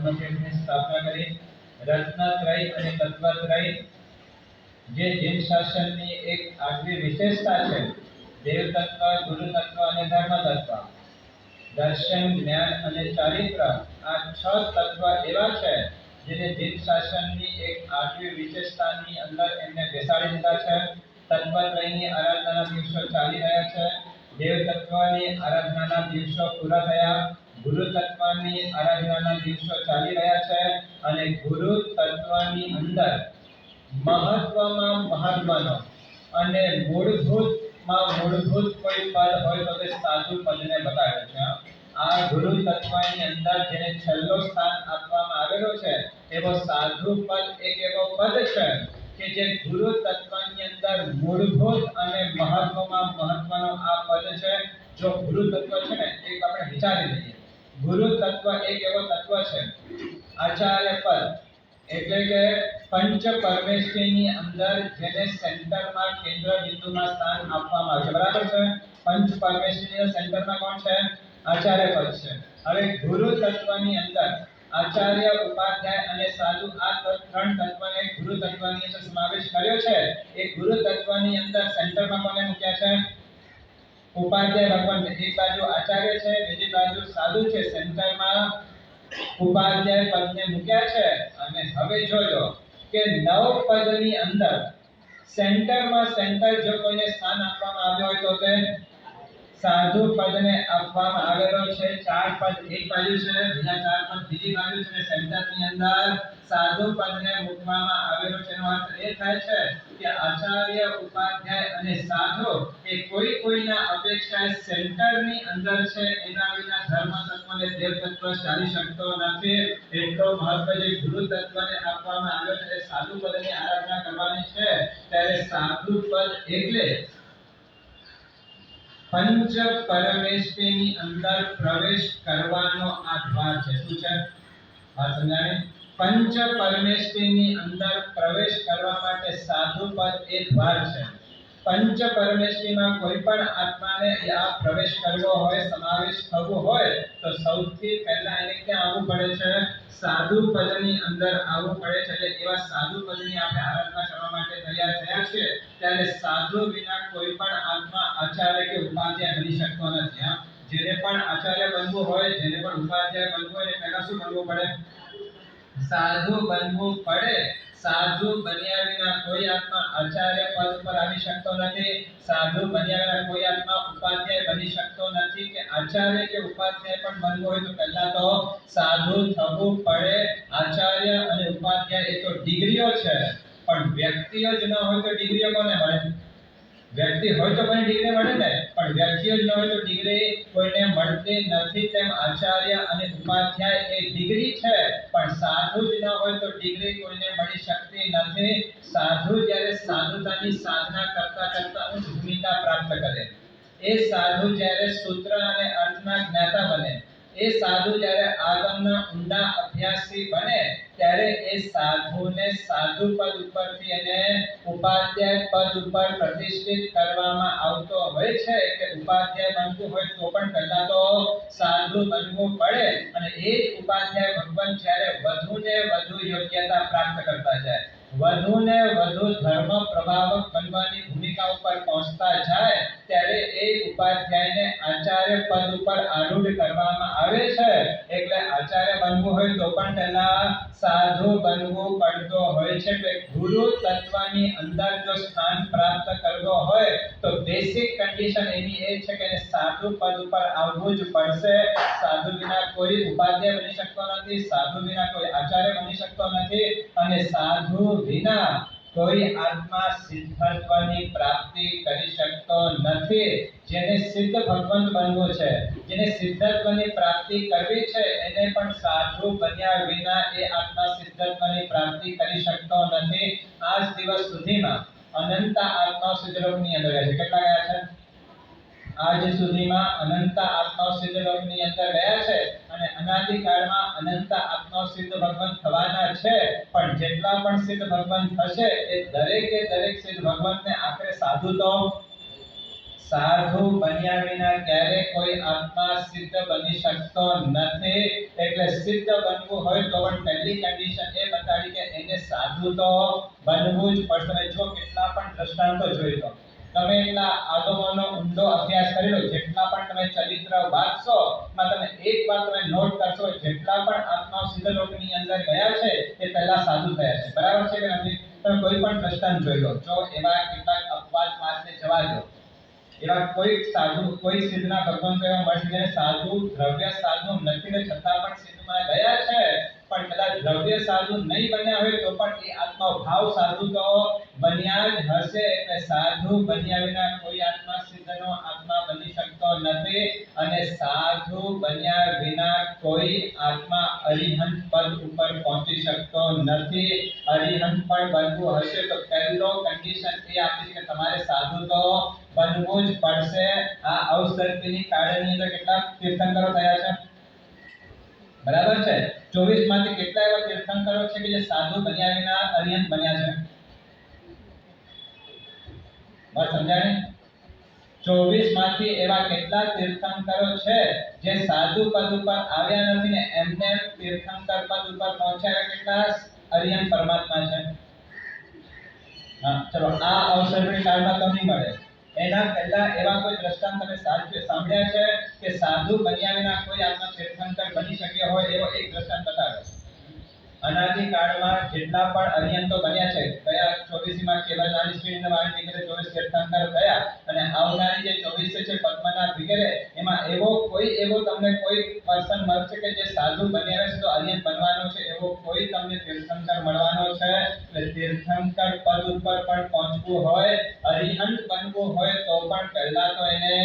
ધર્મપીઠની સ્થાપના કરી। રત્નત્રય અને તત્વત્રય જે જૈન શાસનની એક આગવી વિશેષતા છે। દેવ તત્વ, ગુરુ તત્વ અને ધર્મ તત્વ, દર્શન, જ્ઞાન અને ચારિત્ર, આ 6 તત્વ એવા છે જેને જૈન શાસનની એક આગવી વિશેષતાની અંદર એમને બેસાડી દીધા છે। તત્વત્રયની આરાધનાના દિવસો ચાલી રહ્યા છે। દેવ તત્વની આરાધનાના દિવસો પૂરા થયા। ગુરુ તત્વની આરાધનાના દિવસો ચાલી રહ્યા છે અને ગુરુ તત્વની અંદર મહત્વમાં મહત્વનો અને મૂળભૂતમાં મૂળભૂત કોઈ પદ હોય તો તે સાધુ પદને બતાવે છે। આ ગુરુ તત્વની અંદર જેને છેલ્લો સ્થાન આપવામાં આવેલો છે એવો સાધુ પદ એક એવો પદ છે કે જે ગુરુ તત્વની અંદર મૂળભૂત અને મહત્વમાં મહત્વનો આ પદ છે। જો ગુરુ તત્વ છે ને એક આપણે વિચારી લઈએ, ગુરુ તત્વ એક એવો તત્વ છે, આચાર્ય પદ એટલે કે પંચ પરમેશ્વરીની અંદર જેને સેન્ટરમાં કેન્દ્ર બિંદુમાં સ્થાન આપવામાં આવે છે, બરાબર છે। પંચ પરમેશ્વરીના સેન્ટરમાં કોણ છે? આચાર્ય પદ છે। હવે ગુરુ તત્વની અંદર આચાર્ય, ઉપાધ્યાય અને સાધુ આ ત્રણ તત્વને ગુરુ તત્વની અંદર સમાવેશ કર્યો છે। એ ગુરુ તત્વની અંદર સેન્ટરમાં કોને મૂક્યા છે? ઉપાધ્યાય ભગવાન, એક બાજુ આચાર્ય છે, બીજી બાજુ સાધુ છે, સેન્ટરમાં ઉપાધ્યાય પદને મૂક્યા છે। અને હવે જોજો કે નવ પદની અંદર સેન્ટરમાં સેન્ટર જો કોઈને સ્થાન આપવામાં આવ્યો હોય તો તે સાધુ પદને આપવામાં આવેલો છે। 4 પદ એક બાજુ છે, બીજા 4 પદ બીજી બાજુ છે અને સેન્ટરની અંદર સાધુ પદને મૂકવામાં આવેલો છે। એનો અર્થ એ થાય છે કે આચાર્ય, ઉપાધ્યાય અને સાધુ એ કોઈના અપેક્ષાએ સેન્ટરની અંદર છે, એના વિના ધર્મ તત્વને દેવ તત્વ ચાલી શકતો નથી। એટલો મહત્વ જે ગુરુ તત્વને આપવામાં આવ્યો છે। સાધુ પદની આરાધના કરવાની છે ત્યારે સાધુ પદ એટલે પંચ પરમેશ્વરીની અંદર પ્રવેશ કરવાનો આ દ્વાર છે। શું છે? વાત સમજાણી? પંચ પરમેશ્વરીની અંદર પ્રવેશ કરવા માટે સાધુ પદ એ દ્વાર છે। પંચ પરમેશ્વરીમાં કોઈ પણ આત્માને આ પ્રવેશ કરવો હોય, સમાવેશ થવો હોય તો સૌથી પહેલા એને ક્યાં આવવું પડે છે? સાધુ પદની અંદર આવવું પડે છે। એટલે એવા સાધુ પદની આપણે આરાધના કરવા માટે તૈયાર થયા છે ત્યારે સાધુ વિના કોઈ પણ આત્મા આચાર્ય કે ઉપાધ્યાય બની શકતો નથી। જેને પણ આચાર્ય બનવું હોય, જેને પણ ઉપાધ્યાય બનવું હોય પહેલા શું બનવું પડે? સાધુ બનવું પડે। સાધુ બન્યા વિના કોઈ આત્મા આચાર્ય પદ પર આવી શકતો નથી। સાધુ બન્યા વિના કોઈ આત્મા ઉપાધ્યાય બની શકતો નથી કે આચાર્ય કે ઉપાધ્યાય પણ બનવું હોય તો પહેલા તો સાધુ થવું પડે। આચાર્ય અને ઉપાધ્યાય એ તો ડિગ્રીઓ છે, પણ વ્યક્તિઓ જ ન હોય તો ડિગ્રીઓ કોને મળે? વ્યક્તિ હોય તો કોઈને ડિગ્રી મળે ને, પણ વ્યક્તિઓ જ ન હોય તો ડિગ્રી કોઈને મળતી નથી। તેમ આચાર્ય અને ઉપાધ્યાય એ ડિગ્રી છે, પણ સાધુ જ ન હોય તો ડિગ્રી કોઈને મળી શકતી નથી। સાધુ જ્યારે સાધુતાની સાધના કરતા કરતા ઉચ્ચ ભૂમિકા પ્રાપ્ત કરે, એ સાધુ જ્યારે સૂત્ર અને અર્થના જ્ઞાતા બને, એ સાધુ જ્યારે આગમના ઊંડા અભ્યાસી બને ત્યારે એ સાધુને સાધુ પદ ઉપરથી એને ઉપાધ્યાય પદ ઉપર પ્રતિષ્ઠિત કરવામાં આવતો હોય છે। કે ઉપાધ્યાય બનવું હોય તો પણ પહેલા તો સાધુ બનવું પડે અને એ જ ઉપાધ્યાય ભગવાન જ્યારે વધુને વધુ યોગ્યતા પ્રાપ્ત કરતા જાય, વધુને વધુ ધર્મ પ્રભાવક બનવાની ભૂમિકા ઉપર પહોંચતા જાય ત્યારે એ ઉપાધ્યાયને આચાર્ય પદ ઉપર આરૂઢ કરવામાં આવે છે। એટલે આચાર્ય બનવું હોય તો પણ પહેલા સાધુ બનવું પડતો હોય છે। કે ગુરુ તત્વની અંદર જો સ્થાન પ્રાપ્ત કરવો હોય તો બેસિક કન્ડિશન એની એ છે કે સાધુ પદ ઉપર આવવું જ પડશે। સાધુ વિના કોઈ ઉપાધ્યાય બની શકતો નથી, સાધુ વિના કોઈ આચાર્ય બની શકતો નથી અને સાધુ વિના કોઈ આત્મા સિદ્ધત્વની પ્રાપ્તિ કરી શકતો નથી। જેને સિદ્ધ ભગવંત બનવું છે, જેને સિદ્ધત્વની પ્રાપ્તિ કરવી છે, એને પણ સાધુ બન્યા વિના એ આત્મા સિદ્ધત્વની પ્રાપ્તિ કરી શકતો નથી। આજ દિવસ સુધીમાં અનંત આત્મા સિદ્ધલોકની અંદર ગયા છે। કેટલા ગયા છે? આજ સુધીમાં અનંત આત્માઓ સિદ્ધ લોકની અંદર ગયા છે અને અનાદિ કાળમાં અનંત આત્માઓ સિદ્ધ ભગવાન થવાના છે। પણ જેટલા પણ સિદ્ધ ભગવાન થશે એ દરેક સિદ્ધ ભગવાનને આખરે સાધુ તો સાધુ બન્યા વિના ક્યારે કોઈ આત્મા સિદ્ધ બની શકતો નથી. એટલે સિદ્ધ બનવું હોય તો પણ પહેલી કન્ડિશન એ બતાડી કે એને સાધુ તો બનવું જ પડશે. જો કેટલા પણ દ્રષ્ટાંતો જોઈ લો, તમે એટલા આગમનો ઊંડો અભ્યાસ કરી લો, જેટલા પણ તમે ચરિત્ર વાંચશો માં તમે એક વાત તમે નોટ કરશો, જેટલા પણ આત્માઓ સિદ્ધ લોકની અંદર ગયા છે એ પહેલા સાધુ થયા છે. બરાબર છે કે નથી? તમે કોઈ પણ દ્રષ્ટાંત જોઈ લો, જો એવા કેટલાક અપવાદ માત્ર જવા દો, એવા કોઈ સાધુ કોઈ સિદ્ધના ભગવાન તો એવા મળશે જેને સાધુ દ્રવ્ય સાધુ નથી ને છતાં પણ સિદ્ધમાં ગયા છે, પણ કદાચ દ્રવ્ય સાધુ નહીં બન્યા હોય તો પણ એ આત્મા ભાવ સાધુ તો બન્યા જ હશે. એટલે સાધુ બન્યા વિના કોઈ આત્મા સિદ્ધનો આત્મા બની શકતો નથી, અને સાધુ બન્યા વિના કોઈ આત્મા અરિહંત પદ ઉપર પહોંચી શકતો નથી. અરિહંત પણ બનવું હશે તો પહેલો કન્ડિશન એ આપી છે કે તમારે સાધુ તો બનવું જ પડશે. આ અવસર્પિણી કાળની અંદર કેટલા તીર્થંકરો થયા છે? બરાબર છે. 24 માંથી કેટલા એવા તીર્થંકરો છે કે જે સાધુ બન્યા વિના અરિહંત બન્યા છે? વાત સમજાણી? 24 માંથી એવા કેટલા તીર્થંકરો છે જે સાધુ પદ ઉપર આવ્યા નથી ને એમને તીર્થંકર પદ ઉપર પહોંચ્યા? કેટલા અરિહંત પરમાત્મા છે? હા, ચલો આ અવસર્પિણી કાળમાં તો નહીં મળે. એના પહેલા એવા કોઈ દ્રષ્ટાંત તમે સાંભળ્યા છે કે સાધુ બન્યા વિના કોઈ આત્મા તીર્થંકર બની શક્યો હોય? એવો એક દ્રષ્ટાંત બતાવો. અનાદિ કાળમાં જેટલા પણ અરિહંતો બન્યા છે, કયા 24 માં કેવલ નાની સ્ત્રીને વાણી વગેરે 24 તીર્થંકર થયા, અને આવનારી જે 24 છે પદ્મનાભ વગેરે, એમાં એવો તમને કોઈ પર્સન મળશે કે જે સાધુ બન્યા છે તો અરિહંત બનવાનો છે, એવો કોઈ તમને તીર્થંકર મળવાનો છે? એટલે તીર્થંકર પદ ઉપર પણ પહોંચવું હોય, અરિહંત બનવું હોય તો પણ પહેલા તો એને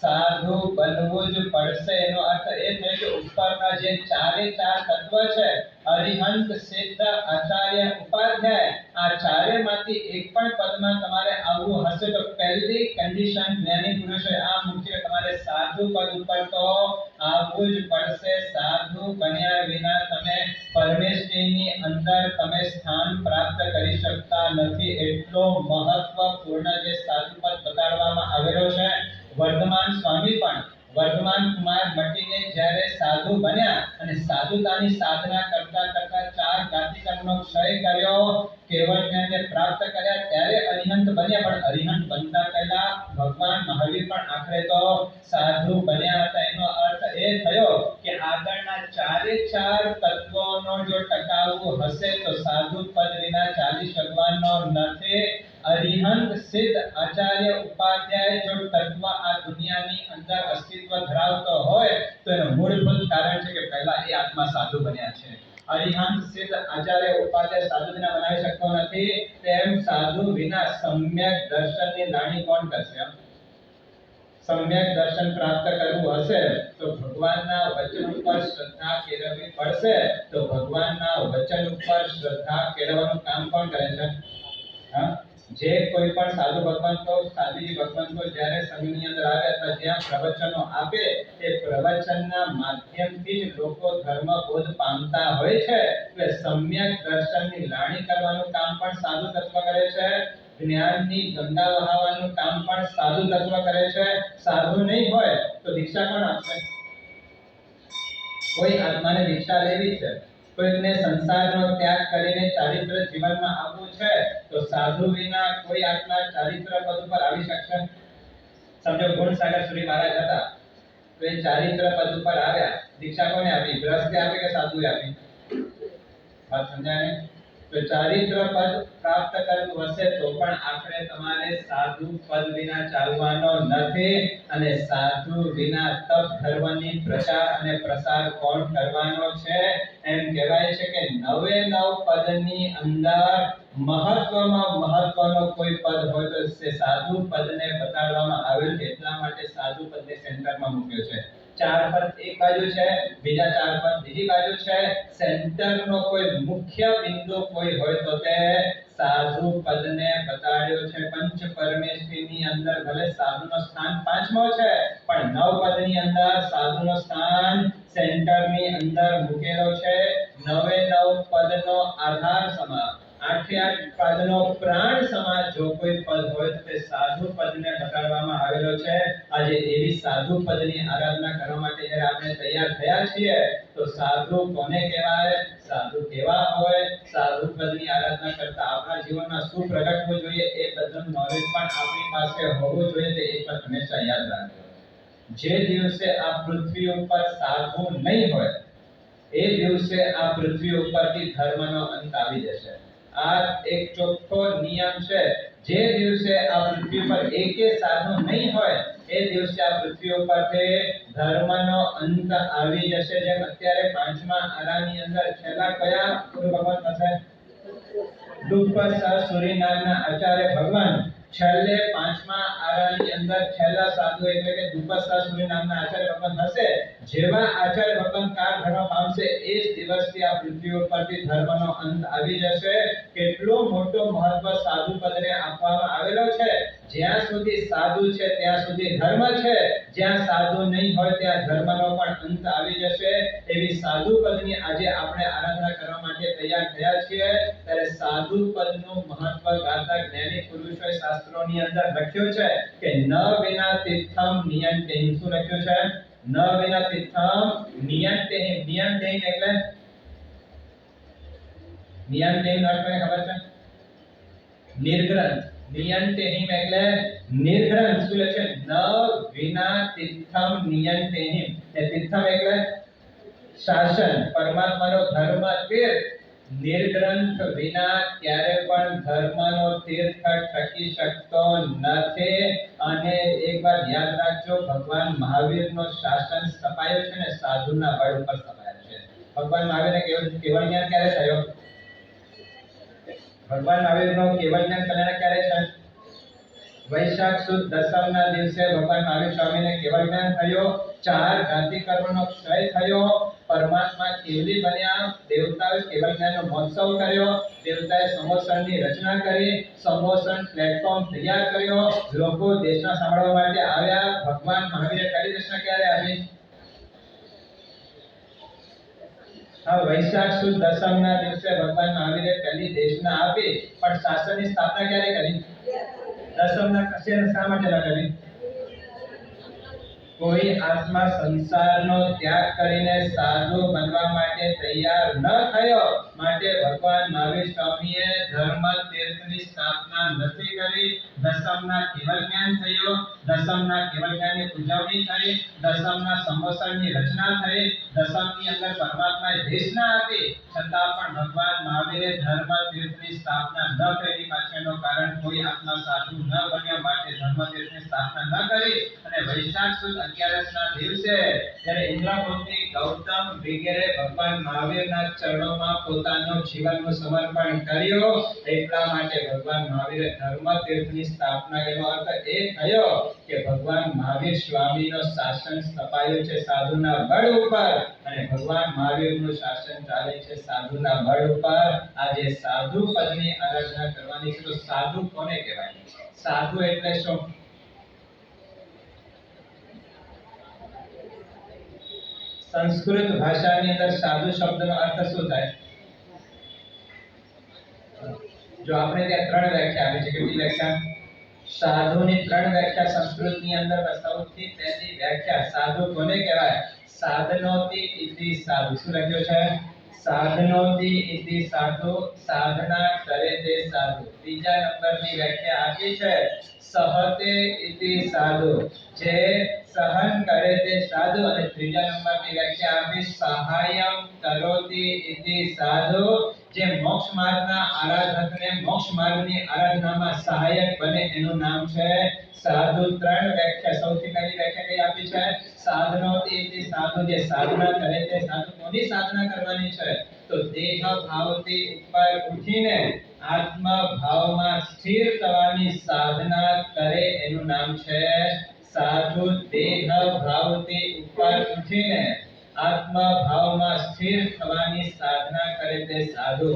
સાધુ બનવું જ પડશે. એનો અર્થ એ થાય કે ઉપરના જે ચારે ચાર તત્વ છે, અરિહંત સિદ્ધ આચાર્ય ઉપાધ્યાય, આ ચારેમાંથી એક પણ પદમાં તમારે આવવું હશે તો પહેલી કન્ડિશન જ્ઞાની પુરુષે આ મૂકી કે તમારે સાધુ પદ ઉપર તો આવવું જ પડશે. સાધુ બન્યા વિના તમે પરમેશ્વરની અંદર તમે સ્થાન પ્રાપ્ત કરી શકતા નથી. એટલો મહત્વપૂર્ણ જે સાધુ પદ બતાડવામાં આવેલો છે. વર્ધમાન સ્વામી પણ વર્ધમાન કુમાર મટીને જ્યારે સાધુ બન્યા અને સાધુતાની સાધના કરતા કરતા 4 જાતિકર્મનો ક્ષય કર્યો, કેવળ જ્ઞાનને પ્રાપ્ત કર્યા, ત્યારે અરિહંત બન્યા. પણ અરિહંત બનતા પહેલા ભગવાન મહાવીર પણ આખરે તો સાધુ બન્યા હતા. એનો અર્થ એ થયો કે આગળના ચારે ચાર તત્વોનો જો ટકાવવું હશે તો સાધુ પદ વિના ચાલી શકવાનો નથી. અરિહંત સિદ્ધ આચાર્ય ઉપાધ્યાય જો તત્વ આ દુનિયાની અંદર અસ્તિત્વ ધરાવતો હોય તો એનું મૂળભૂત કારણ છે કે પહેલા એ આત્મા સાધુ બન્યા છે. અરિહંત સિદ્ધ આચાર્ય ઉપાધ્યાય સાધુ વિના બનાવી શકતો નથી. તેમ સાધુ વિના સમ્યક દર્શનની લાણી કોણ કરશે? સમ્યક દર્શન પ્રાપ્ત કરવું હશે તો ભગવાનના વચન ઉપર શ્રદ્ધા કેળવવી પડશે. તો ભગવાનના વચન ઉપર શ્રદ્ધા કેળવવાનું કામ કોણ કરે છે? હા, જે કોઈ પણ સાધુ ભગવંતો સાધુજી ભગવંતો જ્યારે સંઘની અંદર આવ્યા હતા, જ્યાં પ્રવચનો આપે, એ પ્રવચનના માધ્યમથી જ લોકો ધર્મ બોધ પામતા હોય છે. એટલે સમ્યક દર્શનની લાણી કરવાનું કામ પણ સાધુ તત્વ કરે છે. જ્ઞાનની ગંગા વહાવવાનું કામ પણ સાધુ તત્વ કરે છે. સાધુ નહીં હોય તો દીક્ષા કોણ આપશે? કોઈ આત્માને દીક્ષા લેવી છે, કોઈને સંસારનો ત્યાગ કરીને ચારિત્ર જીવનમાં આવવું છે, તો સાધુ વિના કોઈ આત્મા ચારિત્ર પદ ઉપર આવી શકશે? સમજો ગુણસાગર શ્રી મહારાજ હતા, તો એ ચારિત્ર પદ ઉપર આવ્યા, દીક્ષા કોને આપી? ગ્રસ્તે આપી કે સાધુએ આપી? વાત સમજાય? તો ચારિત્ર પદ પ્રાપ્ત કરવું હશે તો પણ આખરે તમારે સાધુ પદ વિના ચાલવાનો નથી. અને સાધુ વિના તપ ધર્મની પ્રચાર અને પ્રસાર કોણ કરવાનો છે? એમ કહેવાય છે કે 99 પદની અંદર મહત્વમાં મહત્વનો કોઈ પદ હોય તો તે સાધુ પદને બતાડવામાં આવેલ છે. એટલા માટે સાધુ પદને સેન્ટરમાં મૂક્યો છે. 4 પદ એક બાજુ છે, બીજા 4 પદ બીજી બાજુ છે. સેન્ટરનો કોઈ મુખ્ય બિંદુ કોઈ હોય તો તે સાધુ પદને બતાડ્યો છે. પંચ પરમેશ્વરીની અંદર ભલે સાધુનો સ્થાન 5મો છે, પણ 9 પદની અંદર સાધુનો સ્થાન સેન્ટરની અંદર મૂકેલો છે. 9 પદનો આધાર સમા, 8 પદનો પ્રાણ સમા જો કોઈ પદ હોય તો તે સાધુ પદને બતાડવામાં આવેલો છે. છીએ તો સાધુ કોને કહેવાય, સાધુ કેવા હોય, સાધુ પદની આરાધના કરતા આપણા જીવનમાં શું પ્રગટવું જોઈએ એ બધાનું નોલેજ પણ આપણી પાસે હોવું જોઈએ. તે એક વાત હંમેશા યાદ રાખજો. જે દિવસે આ પૃથ્વી ઉપર સાધુ નહીં હોય એ દિવસે આ પૃથ્વી ઉપરથી ધર્મનો અંત આવી જશે. આ એક ચોખ્ખો નિયમ છે. જે દિવસે આ પૃથ્વી પર એકે સાધુ નહીં હોય એ દિવસે આ પૃથ્વી ઉપરથી ધર્મનો અંત આવી જશે. જેમ અત્યારે પાંચમા આરાની અંદર છેલ્લા કયા ગુરુ ભગવાન પાસે ડુપ્પા સૂરી નામના આચાર્ય ભગવાન છેલ્લે પાંચમા આરાની અંદર છેલ્લા સાધુ એટલે કે ડુપ્પા સૂરી નામના આચાર્ય ભગવાન હશે. જેવા આચાર્ય ભગવાન કાળ ધર્મ પામશે એ જ દિવસથી આ પૃથ્વી ઉપરથી ધર્મનો અંત આવી જશે. કેટલો મોટો મહત્વ સાધુ પદને આપવામાં આવેલો છે. જ્યાં સુધી સાધુ છે ત્યાં સુધી ધર્મ છે, જ્યાં સાધુ નહીં હોય ત્યાં ધર્મનો પણ અંત આવી જશે. એવી સાધુ પદની આજે આપણે આરાધના કરવા માટે તૈયાર થયા છીએ. ત્યારે સાધુ પદનું મહત્વ ગાતા જ્ઞાની પુરુષોએ શાસ્ત્રોની અંદર લખ્યું છે કે ન વિના તીર્થમ નિયંતેહિ. શું લખ્યું છે? ન વિના તીર્થમ નિયંતેહિ. નિયંતેહિ એટલે નિયંતેહિ અર્થ મને ખબર છે? નિર્ગ્રંથ. નિયંતેહિ એટલે નિર્ગ્રંથ. શું લખે? ન વિના તીર્થમ નિયંતેહિ. એ તીર્થમ એટલે શાસન, પરમાત્માનો ધર્મ તીર્થ. નિર્ગ્રંથ વિના ક્યારે પણ ધર્મનો તીર્થ ટકી શકતો નથી. અને એક વાત યાદ રાખજો, ભગવાન મહાવીરનો શાસન સ્થપાયો છે ને સાધુના બળ ઉપર સ્થપાયો છે. ભગવાન મહાવીરને કેવળ જ્ઞાન ક્યારે થયો? ભગવાન મહાવીરનો કેવળ જ્ઞાન ક્યારે છે? વૈશાખ સુદ દસમના દિવસે ભગવાન મહાવીર સ્વામીને કેવળ જ્ઞાન થયો. 4 જાતિ કર્મનો ક્ષય થયો. પરમાત્મા કેવલી બન્યા. દેવતાઓએ કેવળ જ્ઞાનનો મહોત્સવ કર્યો. દેવતાએ સમોસણની રચના કરી. સમોસણ પ્લેટફોર્મ તૈયાર કર્યો. લોકો દેશના સાંભળવા માટે આવ્યા. ભગવાન મહાવીરે પહેલી દર્શના ક્યારે આપી? વૈશાખ સુદ દસમના દિવસે ભગવાન મહાવીરે પહેલી દેશના આપી. પણ શાસનની સ્થાપના ક્યારે કરી? દસમના કશે શા માટે ન કરી? કોઈ આત્મા સંસારનો ત્યાગ કરીને સાધુ બનવા માટે તૈયાર ન થયો, માટે ભગવાન મહાવીર સ્વામીએ ધર્મ તીર્થની સ્થાપના નથી કરી. દસમના કેવળ જ્ઞાન થયો. દસમના કેવળ જ્ઞાનની ઉજવણી થઈ. દસમના સમોસણની રચના થઈ. દસમની અંદર પરમાત્માએ દેશના આપી. છતાં પણ ભગવાન મહાવીરે ધર્મ તીર્થની સ્થાપના ન કરી. પાછળનું કારણ કોઈ આત્મા સાધુ ન બન્યા માટે ધર્મ તીર્થની સ્થાપના ન કરી. અને વૈશાખ સુદ 11ના દિવસે જ્યારે ઇન્દ્રપુત્રી ગૌતમ વગેરે ભગવાન મહાવીરના ચરણોમાં પોતાનું જીવનનું સમર્પણ કર્યું. એટલા માટે ભગવાન મહાવીરે ધર્મ તીર્થની સ્થાપના. એનો અર્થ એ થયો કે ભગવાન મહાવીર સ્વામીનો શાસન સ્થપાયું છે સાધુના બળ ઉપર, અને ભગવાન મહાવીરનું શાસન ચાલે છે સાધુના બળ ઉપર. આજે સાધુ પદની આરાધના કરવાની છે. તો સાધુ કોને કહેવાય? સાધુ એટલે શું? સંસ્કૃત ભાષાની અંદર સાધુ શબ્દનો અર્થ શું થાય? જો આપણે ત્યાં 3 વ્યાખ્યા આપી છે. કેટલી વ્યાખ્યા? સાધુની 3 વ્યાખ્યા સંસ્કૃતની અંદર. સૌથી પહેલી વ્યાખ્યા સાધુ કોને કહેવાય? સાધનોતિ ઇતિ સાધુ. શું લખ્યું છે? સાધનોતિ ઇતિ સાધુ. સાધના કરે તે સાધુ. ત્રીજા નંબરની વ્યાખ્યા આપી છે સહતે ઇતિ સાધુ. જે સહન કરે તે સાધુ. અને ત્રીજા નંબરની વ્યાખ્યા આપી સહાયમ કરોતિ ઇતિ સાધુ. જે મોક્ષ માર્ગના આરાધકને મોક્ષ માર્ગની આરાધનામાં સહાયક બને એનું નામ છે સાધુ. 3 વ્યાખ્યા. સૌથી પહેલી વ્યાખ્યા કઈ આપી છે? સાધનોતિ ઇતિ સાધુ. જે સાધના કરે તે સાધુ. કોની સાધના કરવાની છે? તો દેહ ભાવથી ઉપર ઉઠીને આત્મ ભાવમાં સ્થિર થવાની સાધના કરે એનું નામ છે સાધુ. દેહ ભાવથી ઉપર ઉઠીને આત્મ ભાવમાં સ્થિર થવાની સાધના કરે તે સાધુ.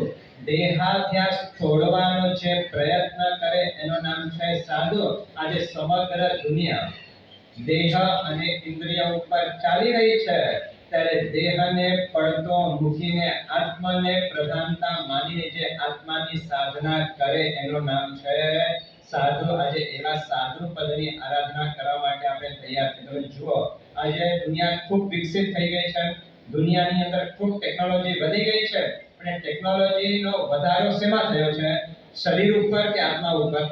દેહાધ્યાસ છોડવાનો જે પ્રયત્ન કરે એનું નામ છે સાધુ. આજે સમગ્ર દુનિયા દેહ અને ઇન્દ્રિય ઉપર ચાલી રહી છે, ત્યારે દેહને પડતો મૂકીને આત્માને પ્રધાનતા માનીને જે આત્માની સાધના કરે એનું નામ છે સાધુ. આજે એવા સાધુ પદની આરાધના કરવા માટે આપણે તૈયાર છીએ. તમે જુઓ, આજે દુનિયા ખૂબ વિકસિત થઈ ગઈ છે. દુનિયાની અંદર ખૂબ ટેકનોલોજી વધી ગઈ છે, પણ ટેકનોલોજીનો વધારો શેમાં થયો છે? શરીર ઉપર કે આત્મા ઉપર?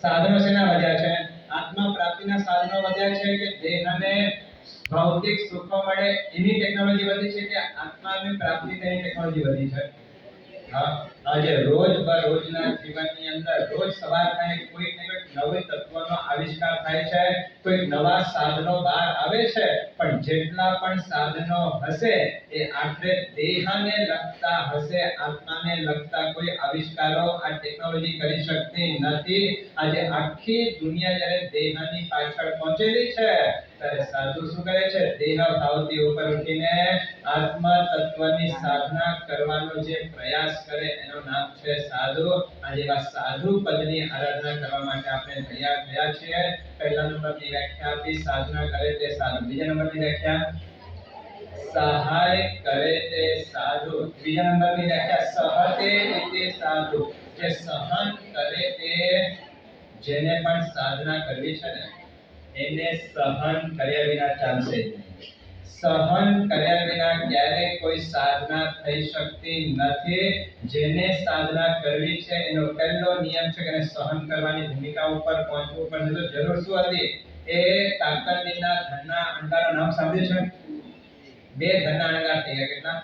સાધનો શેના વધ્યા છે? આત્મા પ્રાપ્તિના સાધનો વધ્યા છે કે દેહને ભૌતિક સુખો મળે એની ટેકનોલોજી વધી છે કે આત્માની પ્રાપ્તિ તેની ટેકનોલોજી વધી છે? આજે રોજના જીવનની અંદર રોજ સવાર થાય કોઈક ને કોઈક નવી તત્વનો આવિષ્કાર થાય છે, કોઈક નવા સાધનો બહાર આવે છે, પણ જેટલા પણ સાધનો હશે એ આખરે દેહને લગતા હશે, આત્માને લગતા કોઈ આવિષ્કારો આ ટેકનોલોજી કરી શકતી નથી. આજે આખી દુનિયા જ્યારે દેહની પાછળ પહોંચેલી છે ત્યારે સાધુ શું કરે છે? દેહ ભાવથી ઉપર ઉઠીને આત્મ તત્વની સાધના કરવાનો જે પ્રયાસ કરે એનું નામ છે સાધુ. આજે આ સાધુ પદની આરાધના કરવા માટે આપણે તૈયાર થયા છીએ. પહેલા નંબરની વ્યાખ્યા આપી, સાધના કરે તે સાધુ. બીજા નંબરની વ્યાખ્યા, સહાય કરે તે સાધુ. ત્રીજા નંબરની વ્યાખ્યા, સહતે ઇતિ સાધુ, જે સહન કરે તે, જેને પણ સાધના કરવી છે ને એને સહન કર્યા વિના ચાલશે નહીં. સહન કર્યા વિના ક્યારેય કોઈ સાધના થઈ શકતી નથી. જેને સાધના કરવી છે એનો પહેલો નિયમ છે કે સહન કરવાની ભૂમિકા ઉપર પહોંચવું પડે. તો જરૂર શું હતી? એ કાકરદીના ધનના અંગારનું નામ સાંભળ્યું છે? બે ધનના અંગાર થઈ ગયા. કેટલા?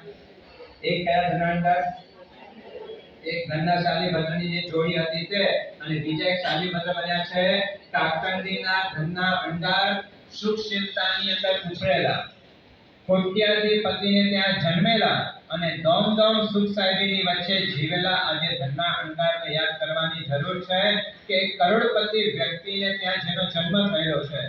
એક કયા ધનના અંગાર? એક ધનના શાલીભદ્રની જે જોડી હતી તે, અને બીજા એક શાલીભદ્ર બન્યા છે કાકરદીના ધનના અંગાર. સુખશીલતાની અંદર ઉછરેલા, કોટ્યાધી પતિને ત્યાં જન્મેલા અને દોમ સુખ સાહેબીની વચ્ચે જીવેલા આજે ધનના અંગારને યાદ કરવાની જરૂર છે કે કરોડપતિ વ્યક્તિને ત્યાં જેનો જન્મ થયેલો છે,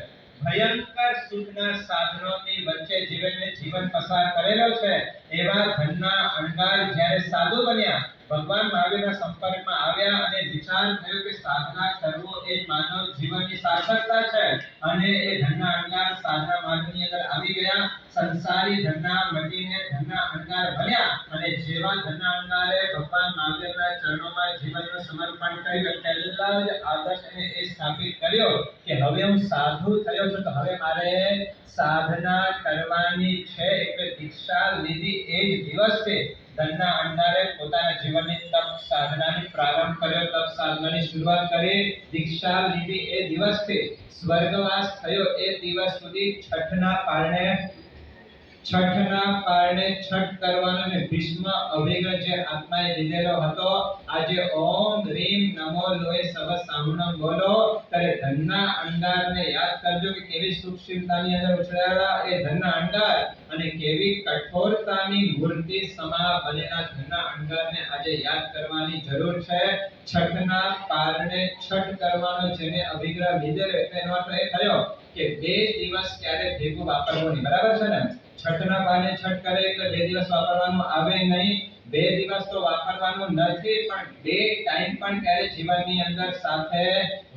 ભયંકર સુખના સાધનોની વચ્ચે જીવન પસાર કરેલો છે, એવા ધનના અંગાર જ્યારે સાધુ બન્યા, ભગવાન મહાવીરના સંપર્કમાં આવ્યા અને વિચાર થયો કે સાધના કરવો એ માનવ જીવનની સાર્થકતા છે, અને એ ધનના અંગાર સાધના માર્ગની અંદર આવી ગયા. સંસારી ધનના મટીને ધનના અંગાર બન્યા, અને જેવા ધનના અંગારે ભગવાન મહાવીરના ચરણોમાં જીવનનું સમર્પણ કર્યું, પહેલા જ આદર્શ એને એ સ્થાપિત કર્યો કે હવે હું સાધુ થયો છું તો હવે મારે સાધના કરવાની છે. એટલે દીક્ષા લીધી એ જ દિવસથી ધનના અંગારે પોતાના જીવનની તપ સાધનાની પ્રારંભ કર્યો, તપ સાધનાની શરૂઆત કરી. દીક્ષા લીધી એ દિવસથી સ્વર્ગવાસ થયો એ દિવસ સુધી છઠના પારણે છઠ કરવાનો અને ભીષ્મ અભિગમ જે આત્માએ લીધેલો હતો. આજે ઓમ રીમ નમો લોય સવ સામણમ બોલો ત્યારે ધનના અંગારને યાદ કરજો કે કેવી સુખશીલતાની અંદર ઉછળેલા એ ધનના અંગાર અને કેવી કઠોરતાની મૂર્તિ સમા બનેલા ધનના અંગારને આજે યાદ કરવાની જરૂર છે. છઠના પારણે છઠ કરવાનો જેને અભિગ્રહ લીધેલો, એટલે એનો અર્થ એ થયો કે 2 દિવસ ક્યારે ભેગું વાપરવું નહીં. બરાબર છે ને? છઠના પારણે છઠ કરે એટલે 2 દિવસ વાપરવાનું આવે નહીં. 2 દિવસ તો વાપરવાનું નથી, પણ 2 ટાઈમ પણ ક્યારે જીવનની અંદર સાથે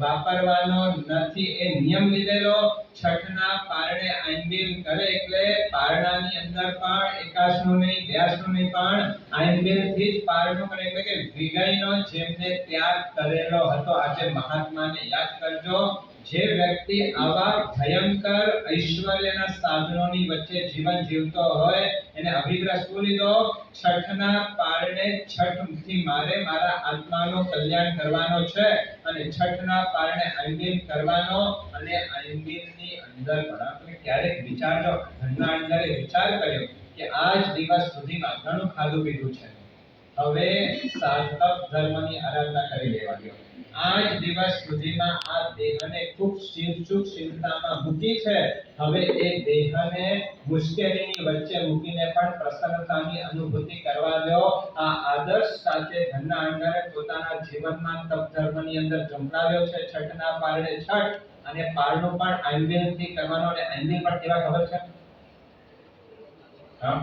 વાપરવાનો નથી. એ નિયમ લીધેલો. છઠના પારણે આંબિલ કરે એટલે પારણાની અંદર પણ એકાશનું નહીં, વ્યાસનું નહીં, પણ આંબિલથી જ પારણું કરે, એટલે કે વિગયનો જેમને ત્યાગ કરેલો હતો. આજે મહાત્માને યાદ કરજો. જે વ્યક્તિ આવા ભયંકર ઐશ્વર્યના સાધનોની વચ્ચે જીવન જીવતો હોય એને અભિગ્રહ શું લીધો? છઠના પારણે છઠથી મારે મારા આત્માનું કલ્યાણ કરવાનો છે, અને છઠના પારણે આંબિલ કરવાનો. અને આંબિલની અંદર પણ ક્યારેક વિચારજો, ધનના અંદરે વિચાર કર્યો કે આજ દિવસ સુધીમાં ઘણું ખાધું પીધું છે, હવે સાર્થક ધર્મની આરાધના કરી લેવાની. આજ દિવસ સુધીમાં આ દેહને ખૂબ સુખશીલતામાં મૂકી છે, હવે એ દેહને મુશ્કેલીની વચ્ચે મૂકીને પણ પ્રસન્નતાની અનુભૂતિ કરવા દો. આ આદર્શ સાથે ધનના અંગારે પોતાના જીવનમાં તપ ધર્મની અંદર જંપલાવ્યો છે. છઠના પારણે છઠ, અને પારણું પણ આંબિલથી કરવાનો. અને આંબિલ પણ કેવા ખબર છે? હા,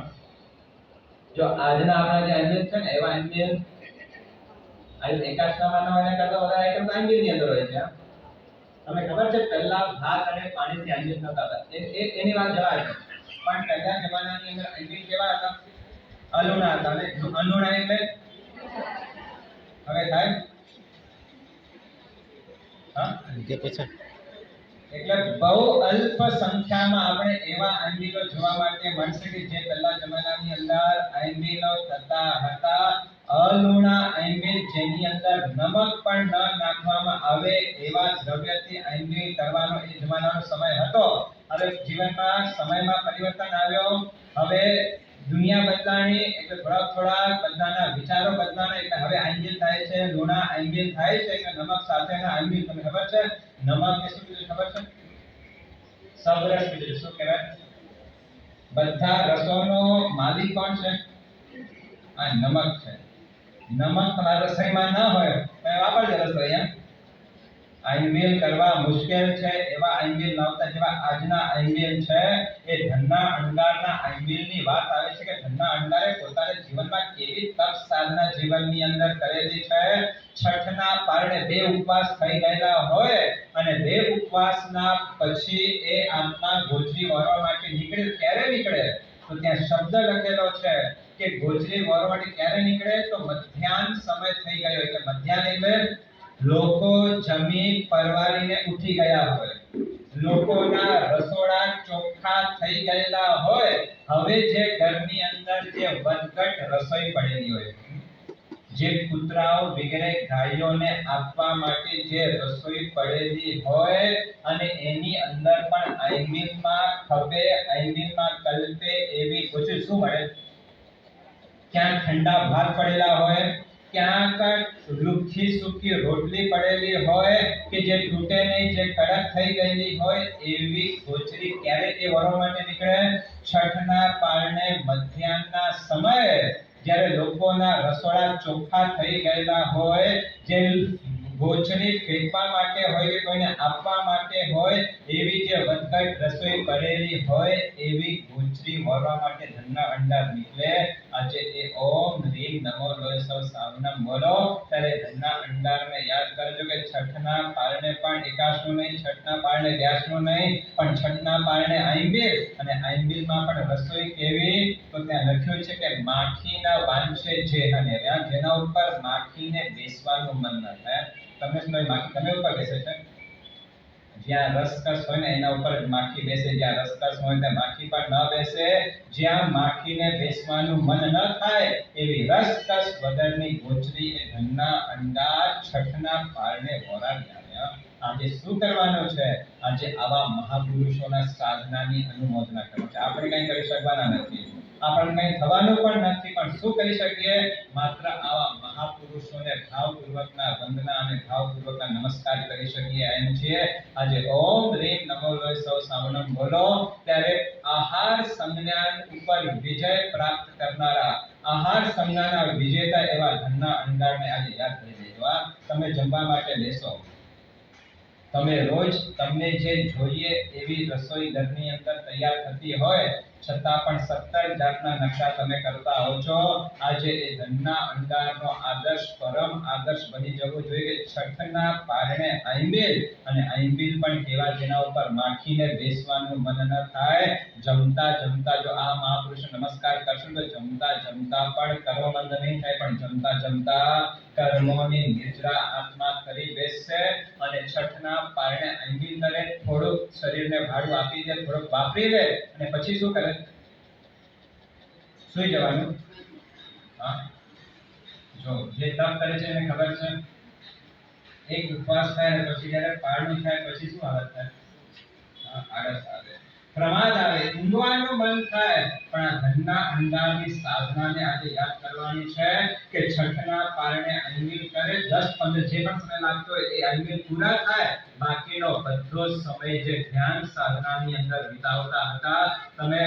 જો આજના આપણા જે આંબિલ છે ને એવા આંબિલ એકાશનામાં એના કરતા વધારે આઈટમ આંબિલની અંદર હોય છે. તમને ખબર છે પહેલા ભાત અને પાણીથી આંબિલ નતા થતા, એની વાત જવાય છે. પણ પહેલા જમાનાની અંદર આંબિલ કેવા હતા? અલુણા હતા. અને અલુણા એટલે હવે થાય હા કે પછી એટલે બહુ અલ્પ સંખ્યામાં આપણે એવા આંબીલો જોવા માટે મળશે કે જે પહેલા જમાનાની અંદર આંબીલો થતા હતા અલુણા આંબીલ, જેની અંદર નમક પણ ન નાખવામાં આવે એવા દ્રવ્યથી આંબીલ કરવાનો એ જમાનાનો સમય હતો. હવે જીવનમાં સમયમાં પરિવર્તન આવ્યો, હવે દુનિયા બદલાણી, એટલે થોડા બધાના વિચારો બદલાણા, એટલે હવે આંબીલ થાય છે, લુણા આંબીલ થાય છે કે નમક સાથેના આંબીલ. તમને ખબર છે નમક ને શું કીધું ખબર છે? સબરસ કીધું. શું કહેવાય? બધા રસોનો માલિક કોણ છે? આ નમક છે. નમક તમારા રસોઈમાં ન હોય તો વાપરજો રસોઈ. આંબીલ કરવા મુશ્કેલ છે એવા આંબીલ લાવતા, જેવા આજના આંબીલ છે એ ધનના અંગારના આંબીલની વાત આવે છે કે ધનના અંગારે પોતાના જીવનમાં કેવી તપ સાધના જીવનની અંદર કરેલી છે. છઠના પારણે 2 ઉપવાસ થઈ ગયેલા હોય અને 2 ઉપવાસના પછી એ આત્મા ગોચરી વરવા માટે નીકળે. ક્યારે નીકળે તો ત્યાં શબ્દ લખેલો છે કે ગોચરી વરવા માટે ક્યારે નીકળે તો મધ્યાહન સમય થઈ ગયો. એટલે મધ્યાહન એટલે લોકો જમી પરવારીને ઉઠી ગયા હોય, લોકોના રસોડા ચોખ્ખા થઈ ગયેલા હોય, હવે જે ઘરની અંદર જે વધઘટ રસોઈ પડેલી હોય, જે કૂતરાઓ વગેરે ગાયોને આપવા માટે જે રસોઈ પડેલી હોય અને એની અંદર પણ આંબીલમાં ખપે, આંબીલમાં કલ્પે એવી ગોચરી શું મળે? ક્યાં ઠંડા ભાત પડેલા હોય, ક્યાંક લુખી સૂકી રોટલી પડેલી હોય કે જે તૂટે નહીં, જે કડક થઈ ગયેલી હોય એવી ગોચરી. ક્યારે એ વરવા માટે નીકળે? છઠના પારણે મધ્યાહનના સમયે, જ્યારે લોકોના રસોડા ચોખ્ખા થઈ ગયેલા હોય, જે ગોચરી ફેંકવા માટે હોય, કોઈને આપવા માટે હોય એવી જે વધઘટ રસોઈ પડેલી હોય એવી ગોચરી વરવા માટે ધનના અંડાર નીકળે. આજે એ ઓમ રીમ નમો લોય સૌ સાવનમ બોલો ત્યારે ધનના અંડારને યાદ કરજો કે છઠના પારણે પણ એકાશનું નહીં, છઠના પારણે વ્યાસનું નહીં, પણ છઠના પારણે આંબીલ, અને આંબીલમાં પણ રસોઈ કેવી તો ત્યાં લખ્યું છે કે માખીના વાંછે જે, અને જેના ઉપર માખીને બેસવાનું મન ન થાય. તમને શું માખી તમે ઉપર બેસે છે? જ્યાં રસકસ હોય ને એના ઉપર માખી બેસે, જ્યાં રસકસ હોય ત્યાં માખી પણ ન બેસે. જ્યાં માખીને બેસવાનું મન ન થાય એવી રસકસ વગરની ગોચરી એ ધનના અંડાર છઠના પારણે વરાવ્યા. આજે શું કરવાનું છે? આજે આવા મહાપુરુષોના સાધનાની અનુમોદના કરવાની છે. આપણે કંઈ કરી શકવાના નથી, આપણને કંઈ થવાનું પણ નથી, પણ શું કરી શકીએ? માત્ર આવા મહાપુરુષોને ભાવપૂર્વકના વંદના અને ભાવપૂર્વકના નમસ્કાર કરી શકીએ એમ છે. આજે ઓમ રીમ નમો લોય સૌ સાવનમ બોલો ત્યારે આહાર સંજ્ઞાન ઉપર વિજય પ્રાપ્ત કરનારા, આહાર સંજ્ઞાના વિજેતા એવા ધનના અંગારને આજે યાદ કરી લેજો. તમે જમવા માટે બેસો, તમે રોજ તમને જે જોઈએ એવી રસોઈ ઘરની અંદર તૈયાર થતી હોય છતાં પણ 17 જાતના નકશા તમે કરતા હો છો. આજે એ ધનના અંગારનો આદર્શ પરમ આદર્શ બની જવો જોઈએ કે છઠના પારણે આંબીલ, અને આંબીલ પણ કેવા જેના ઉપર માખીને બેસવાનું મન ન થાય. જમતા જમતા જો આ મહાપુરુષ નમસ્કાર કરશો તો જમતા જમતા પણ કર્મબંધ નહીં થાય, પણ જમતા જમતા કર્મોની નિદ્રા આત્મા કરી બેસશે. અને છઠના પારણે આંબીલ કરે, થોડુંક શરીરને ભાડું આપી દે, થોડુંક વાપરી લે અને પછી શું કરે? સુઈ જવાનું. હા, જો જે તપ કરે છે એને ખબર છે એક ઉપવાસ થાય અને પછી જ્યારે પારણું થાય પછી શું હાલત થાય? આળસ આવે, પ્રમાદ આવે, ઊંઘવાનું મન થાય. પણ આ ધનના અંગારની સાધનાને આજે યાદ કરવાની છે કે છઠના પારણે આંબીલ કરે, 10-15 જે પણ સમય લાગતો હોય એ આંબીલ પૂરા થાય, બાકીનો બધો સમય જે ધ્યાન સાધનાની અંદર વિતાવતા હતા. તમે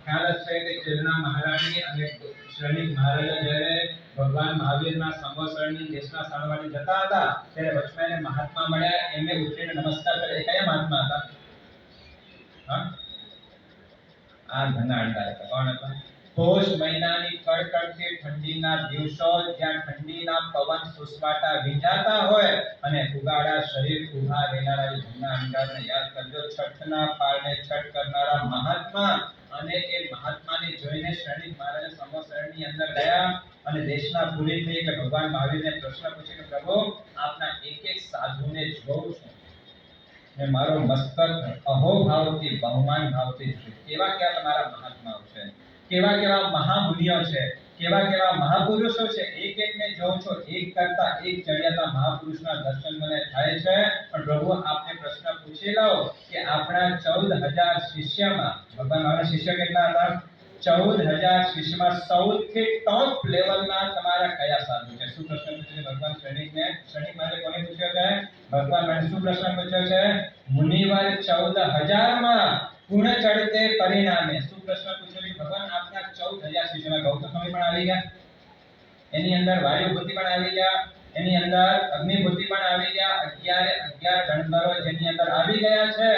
ખ્યાલ છે કે ચેરના મહારાણી અને શ્રેણીક મહારાજા જ્યારે ભગવાન મહાવીરના સંવત્સરની દેશના સાણવાડી જતા હતા ત્યારે વચમાં એને મહાત્મા મળ્યા, એમને ઉઠીને નમસ્કાર કરે. એ કયા મહાત્મા હતા? આ ધનના અંગાર હતા. કોણ હતા? પોષ મહિનાની કડકડતી ઠંડીના દિવસો, જ્યાં ઠંડીના પવન સુસવાટા વિંજાતા હોય અને ઉગાડા શરીર ઉભા રહેનારા એ ધનના અંગારને યાદ કરજો. છઠના પારણે છઠ કરનારા મહાત્મા, અને એ મહાત્માને જોઈને શ્રેણીક મહારાજ સંવત્સરની અંદર ગયા અને દેશના પૂરી થઈ કે ભગવાન મહાવીરને પ્રશ્ન પૂછ્યો કે પ્રભુ આપના એક એક સાધુને જોઉં છું, ને મારો મસ્તક અહોભાવથી બહુમાન ભાવથી છે. કેવા કેવા તમારા મહાત્માઓ છે, કેવા કેવા મહામુનિઓ છે, કેવા કેવા મહાપુરુષો છે. એક એકને જોઉં છો, એક કરતા એક ચડિયાતા મહાપુરુષના દર્શન મને થાય છે. પણ પ્રભુ આપને પ્રશ્ન પૂછી લઉં કે આપણા 14,000 શિષ્યમાં ભગવાનના શિષ્ય કેટલા હતા? 14,000 શિષ્યમાં સૌથી ટોપ લેવલના તમારા કયા સાધુ છે? શું પ્રશ્ન પૂછ્યો છે ભગવાન ક્ષણિક માટે? કોને પૂછ્યો છે? ભગવાન માટે શું પ્રશ્ન પૂછ્યો છે? મુનિવર 14,000 માં ગુણ ચડતે પરિણામે શું પ્રશ્ન પૂછ્યો છે ભગવાન? આપના 14,000 શિષ્યોમાં ગૌતમ સ્વામી પણ આવી ગયા, એની અંદર વાયુભૂતિ પણ આવી ગયા, એની અંદર અગ્નિભૂતિ પણ આવી ગયા, 11 ગણધરો જેની અંદર આવી ગયા છે.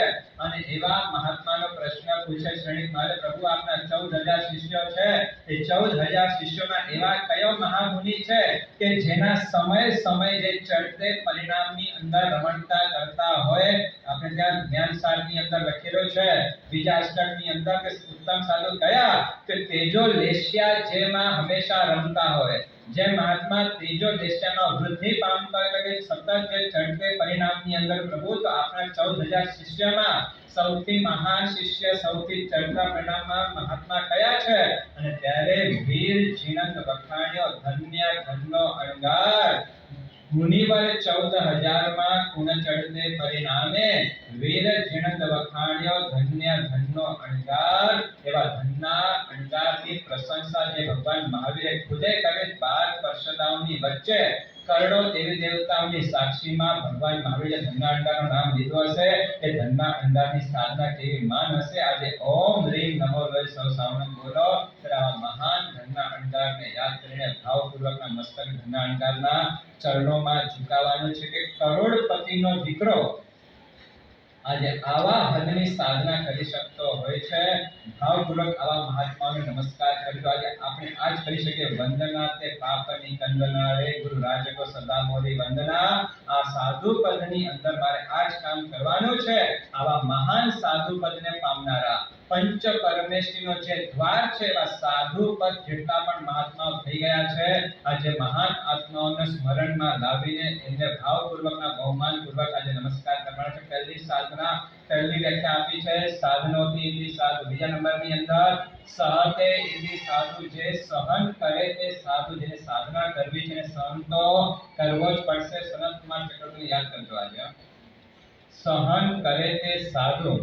અને એવા મહાત્માનો પ્રશ્ન પૂછે શ્રેણીક મારે પ્રભુ આપના 14,000 શિષ્યો છે, એ 14,000 શિષ્યોમાં એવા કયો મહામુનિ છે કે જેના સમય જે ચડતે પરિણામની અંદર રમણતા કરતા હોય? આપણે ત્યાં જ્ઞાનસારની અંદર લખેલું છે બીજા અષ્ટકની અંદર કે ઉત્તમ સાધુ કયા કે તેજો લેશ્યા જેમાં હંમેશા રમતા હોય. જે મહાત્મા તેજો લેશ્યામાં વૃદ્ધિ પામતા હોય કે સતત જે ચડતે પરિણામની અંદર પ્રભુ તો આપણા 14,000 શિષ્યમાં સૌથી મહાન શિષ્ય, સૌથી ચડતા પરિણામમાં મહાત્મા કયા છે? અને ત્યારે વીર જીનંદ વખાણ્યો ધન્ય ધનનો અણગાર. મુનિવર 14,000 માં ગુણ ચડતે પરિણામે વીર જીનંદ વખાણ્યો ધન્ય ધનનો અણગાર. એવા ધનના અણગારની પ્રશંસા જે ભગવાન મહાવીરે ખુદે કરી 12 પરશદાઓની વચ્ચે કરોડો દેવી દેવતાઓની સાક્ષીમાં ભગવાન મહાવીરે ધનના અણગારનું નામ લીધું હશે. એ ધનના અણગારની સાધના કેવી માન હશે! આજે ઓમ રીમ નમો લોય સૌ સાવન બોલો. ત્યારે મહાન ધનના અણગારને યાદ કરીને ભાવપૂર્વકના મસ્તક ધનના અણગારના ચરણોમાં ઝુકાવવાનું છે કે કરોડપતિનો દીકરો આજે આવા હદની સાધના કરી શકતો હોય છે. ભાવપૂર્વક આવા મહાત્માઓને નમસ્કાર કરી દો. આજે આપણે આજ કરી શકીએ. વંદના તે પાપની કંદના રે ગુરુ રાજકો સદા મોરી વંદના. આ સાધુ પદની અંદર મારે આજ કામ કરવાનું છે. આવા મહાન સાધુ પદને પામનારા પંચ પરમેશ્વરીનો જે દ્વાર છે એવા સાધુ પદ જેટલા પણ મહાત્માઓ થઈ ગયા છે, આજે મહાન આત્માઓને સ્મરણમાં લાવીને એમને ભાવપૂર્વકના બહુમાનપૂર્વક આજે નમસ્કાર કરવાના છે. પહેલી સાધના, પહેલી વ્યાખ્યા આપી છે સાધનોથી ઇતિ સાધુ. બીજા નંબરની અંદર સહતે ઇતિ સાધુ, જે સહન કરે તે સાધુ. જેને સાધના કરવી છે સહન તો કરવો જ પડશે. સનત કુમાર ચક્રવર્તી યાદ કરજો આજે. સહન કરે તે સાધુ.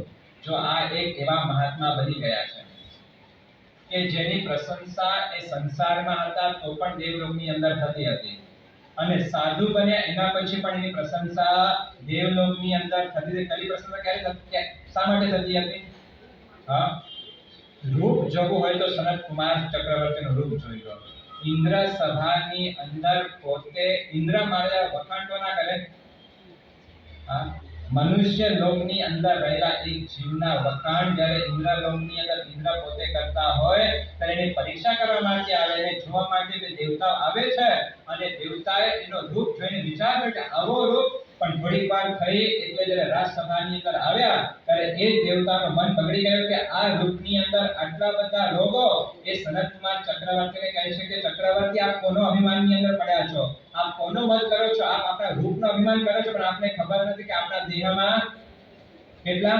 જો આ એક એવા મહાત્મા બની ગયા છે કે જેની પ્રશંસા એ સંસારમાં હતા તો પણ દેવલોકની અંદર થતી હતી, અને સાધુ બન્યા એના પછી પણ એની પ્રશંસા દેવલોકની અંદર થતી હતી. કલી પ્રશંસા ક્યારે થતી? શા માટે થતી હતી? હા, રૂપ જોવું હોય તો સનત કુમાર ચક્રવર્તીનું રૂપ જોઈ લો. ઇન્દ્ર સભાની અંદર પોતે ઇન્દ્ર મારે વખાણ તો ના કરે. હા, મનુષ્ય લોકની અંદર રહેલા એક જીવના વખાણ જ્યારે ઇન્દ્ર લોકની અંદર ઇન્દ્ર પોતે કરતા હોય ત્યારે એની પરીક્ષા કરવા માટે આવે, એને જોવા માટે જે દેવતાઓ આવે છે, અને દેવતાએ એનો રૂપ જોઈને વિચાર કર્યો કે આવો રૂપ. પણ થોડીક વાર થઈ એટલે જ્યારે રાજસભાની અંદર આવ્યા ત્યારે એ દેવતાનું મન બગડી ગયું કે આ રૂપની અંદર આટલા બધા રોગો. એ સનત કુમાર ચક્રવર્તીને કહે છે કે ચક્રવર્તી, આપ કોનો અભિમાનની અંદર પડ્યા છો? આપ કોનો વધ કરો છો? આપ આપણા રૂપનો અભિમાન કરો છો, પણ આપને ખબર નથી કે આપણા દેહમાં કેટલા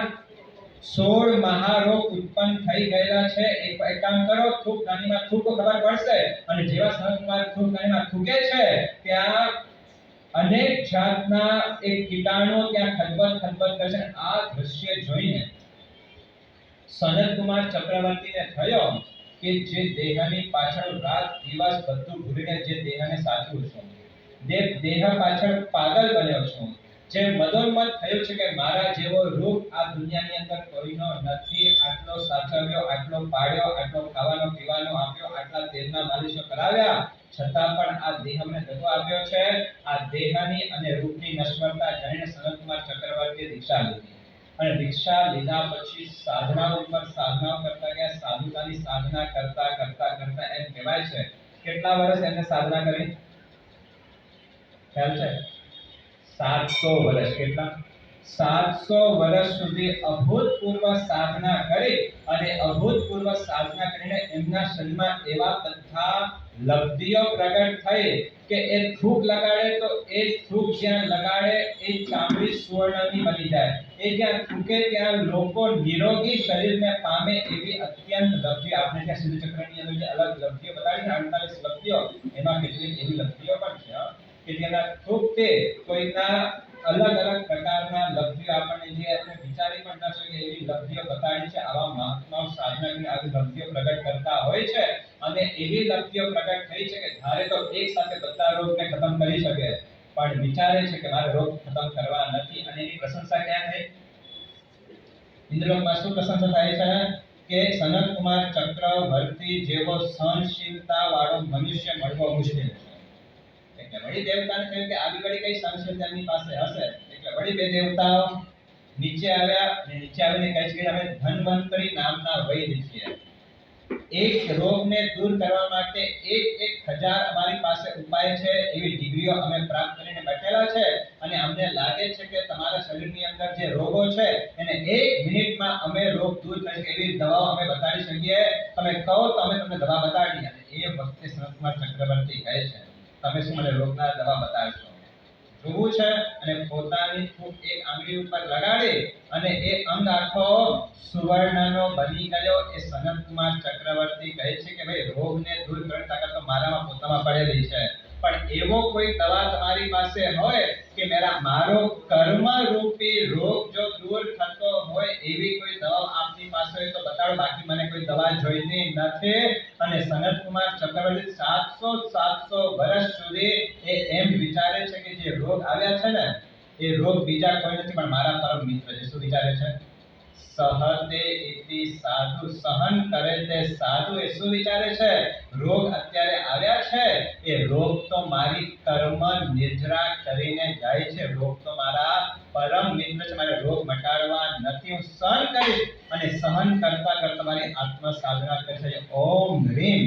16 મહારોગ ઉત્પન્ન થઈ ગયેલા છે. એક કામ કરો, થૂક નાનીમાં થૂક ખબર પડશે. અને જેવા સનત કુમાર થૂક નાનીમાં થૂકે છે ત્યાં અનેક જાતના એક કીટાણુ ત્યાં ખદબદ કરે છે. આ દ્રશ્ય જોઈને સનત કુમાર ચક્રવર્તીને થયો કે જે દેહની પાછળ રાત દિવસ બધું ભૂલીને જે દેહને સાચવું છું, દેહ પાછળ પાગલ બન્યો છું, જે મદોન્મત થયું છે કે મારા જેવો રૂપ આ દુનિયાની અંદર કોઈનો નથી. આટલો સાચવ્યો, આટલો પાડ્યો, આટલો ખાવાનો પીવાનો આપ્યો, આટલા તેલના માલિશો કરાવ્યા, છતાં પણ આ દેહ મને દગો આપ્યો છે. આ દેહની અને રૂપની નશ્વરતા જાણીને સનત કુમાર ચક્રવર્તીએ દીક્ષા લીધી. અને દીક્ષા લીધા પછી સાધના ઉપર સાધના કરતા ગયા. સાધુતાની સાધના કરતા કરતા કરતા એમ કહેવાય છે કેટલા વર્ષ એમને સાધના કરી? ખ્યાલ છે? 700 વર્ષ. કેટલા? 700 વર્ષ સુધી અભૂતપૂર્વ સાધના કરી, અને અભૂતપૂર્વ સાધના કરીને એમના શરીરમાં એવા બધા લબ્ધિઓ પ્રગટ થઈ કે એ થૂક લગાડે તો એ થૂક જ્યાં લગાડે એ ચામડી સુવર્ણની બની જાય. એ એ જ્યાં થૂકે ત્યાં લોકો નિરોગી શરીરને પામે એવી અત્યંત લબ્ધિ આપણે ત્યાં સિદ્ધ ચક્રની અંદર જે અલગ લબ્ધિઓ બતાવી 48 લબ્ધિઓ એમાં કેટલીક એવી લબ્ધિઓ પણ છે કે જેના થૂકતે કોઈના અલગ અલગ પ્રકારના લબ્ધિઓ આપણને જે આપણે વિચારી પણ ન શકીએ એવી લબ્ધિઓ બતાવી છે. આવા મહાત્માઓ સાધનાની આવી લબ્ધિઓ પ્રગટ કરતા હોય છે અને એવી લબ્ધિઓ પ્રગટ થઈ છે કે ધારે તો એક સાથે બધા રોગને ખતમ કરી શકે પણ વિચારે છે કે મારે રોગ ખતમ કરવા નથી અને એની પ્રશંસા ક્યાં થઈ? ઇન્દ્રલોકમાં શું પ્રશંસા થાય છે કે સનત કુમાર ચક્રવર્તી જેવો સહનશીલતા વાળો મનુષ્ય મળવો મુશ્કેલ છે. એટલે વળી દેવતાને કહ્યું કે આવી ઘડી કઈ સહનશીલતા એમની પાસે હશે. એટલે વળી બે દેવતાઓ નીચે આવ્યા અને નીચે આવીને કહે છે કે અમે ધન્વંતરી નામના વૈદ્ય છીએ. એક રોગને દૂર કરવા માટે 1000 અમારી પાસે ઉપાય છે એવી ડિગ્રીઓ અમે પ્રાપ્ત કરીને બેઠેલા છે અને અમને લાગે છે કે તમારા શરીરની અંદર જે રોગો છે એને 1 મિનિટમાં અમે રોગ દૂર કરી શકે એવી દવાઓ અમે બતાડી શકીએ. તમે કહો તો અમે તમને દવા બતાડીએ. અને એ વખતે સનતકુમાર ચક્રવર્તી કહે છે તમે શું મને રોગના દવા બતાડશો? જોવું છે અને પોતાની ફૂટ એક આંગળી ઉપર લગાડી અને એ અંગ આખો સુવર્ણનો બની ગયો. એ સનતકુમાર ચક્રવર્તી કહે છે કે ભાઈ રોગને દૂર કરવાની તાકાત તો મારામાં પોતામાં પડેલી છે પણ એવો કોઈ દવા તમારી પાસે હોય કે મારો કર્મ રૂપી રોગ જો દૂર થતો હોય એવી કોઈ દવા આપની પાસે હોય તો બતાડો. બાકી મને કોઈ દવા જોઈતી નથી. અને સનતકુમાર ચક્રવર્તી 700 વર્ષ સુધી એ એમ વિચારે છે કે જે રોગ આવ્યા છે ને એ રોગ બીજા કોઈ નથી પણ મારા પરમ મિત્ર છે. શું વિચારે છે? સહતે ઇતિ સાધુ, સહન કરે તે સાધુ. એ શું વિચારે છે? રોગ અત્યારે આવ્યા છે એ રોગ તો મારી કર્મ નિદ્રા કરીને જાય છે. રોગ તો મારા પરમ મિત્ર છે. મારે રોગ મટાડવા નથી. હું સહન કરીશ અને સહન કરતા કરતા મારી આત્મ સાધના કરશે. ઓમ હ્રીમ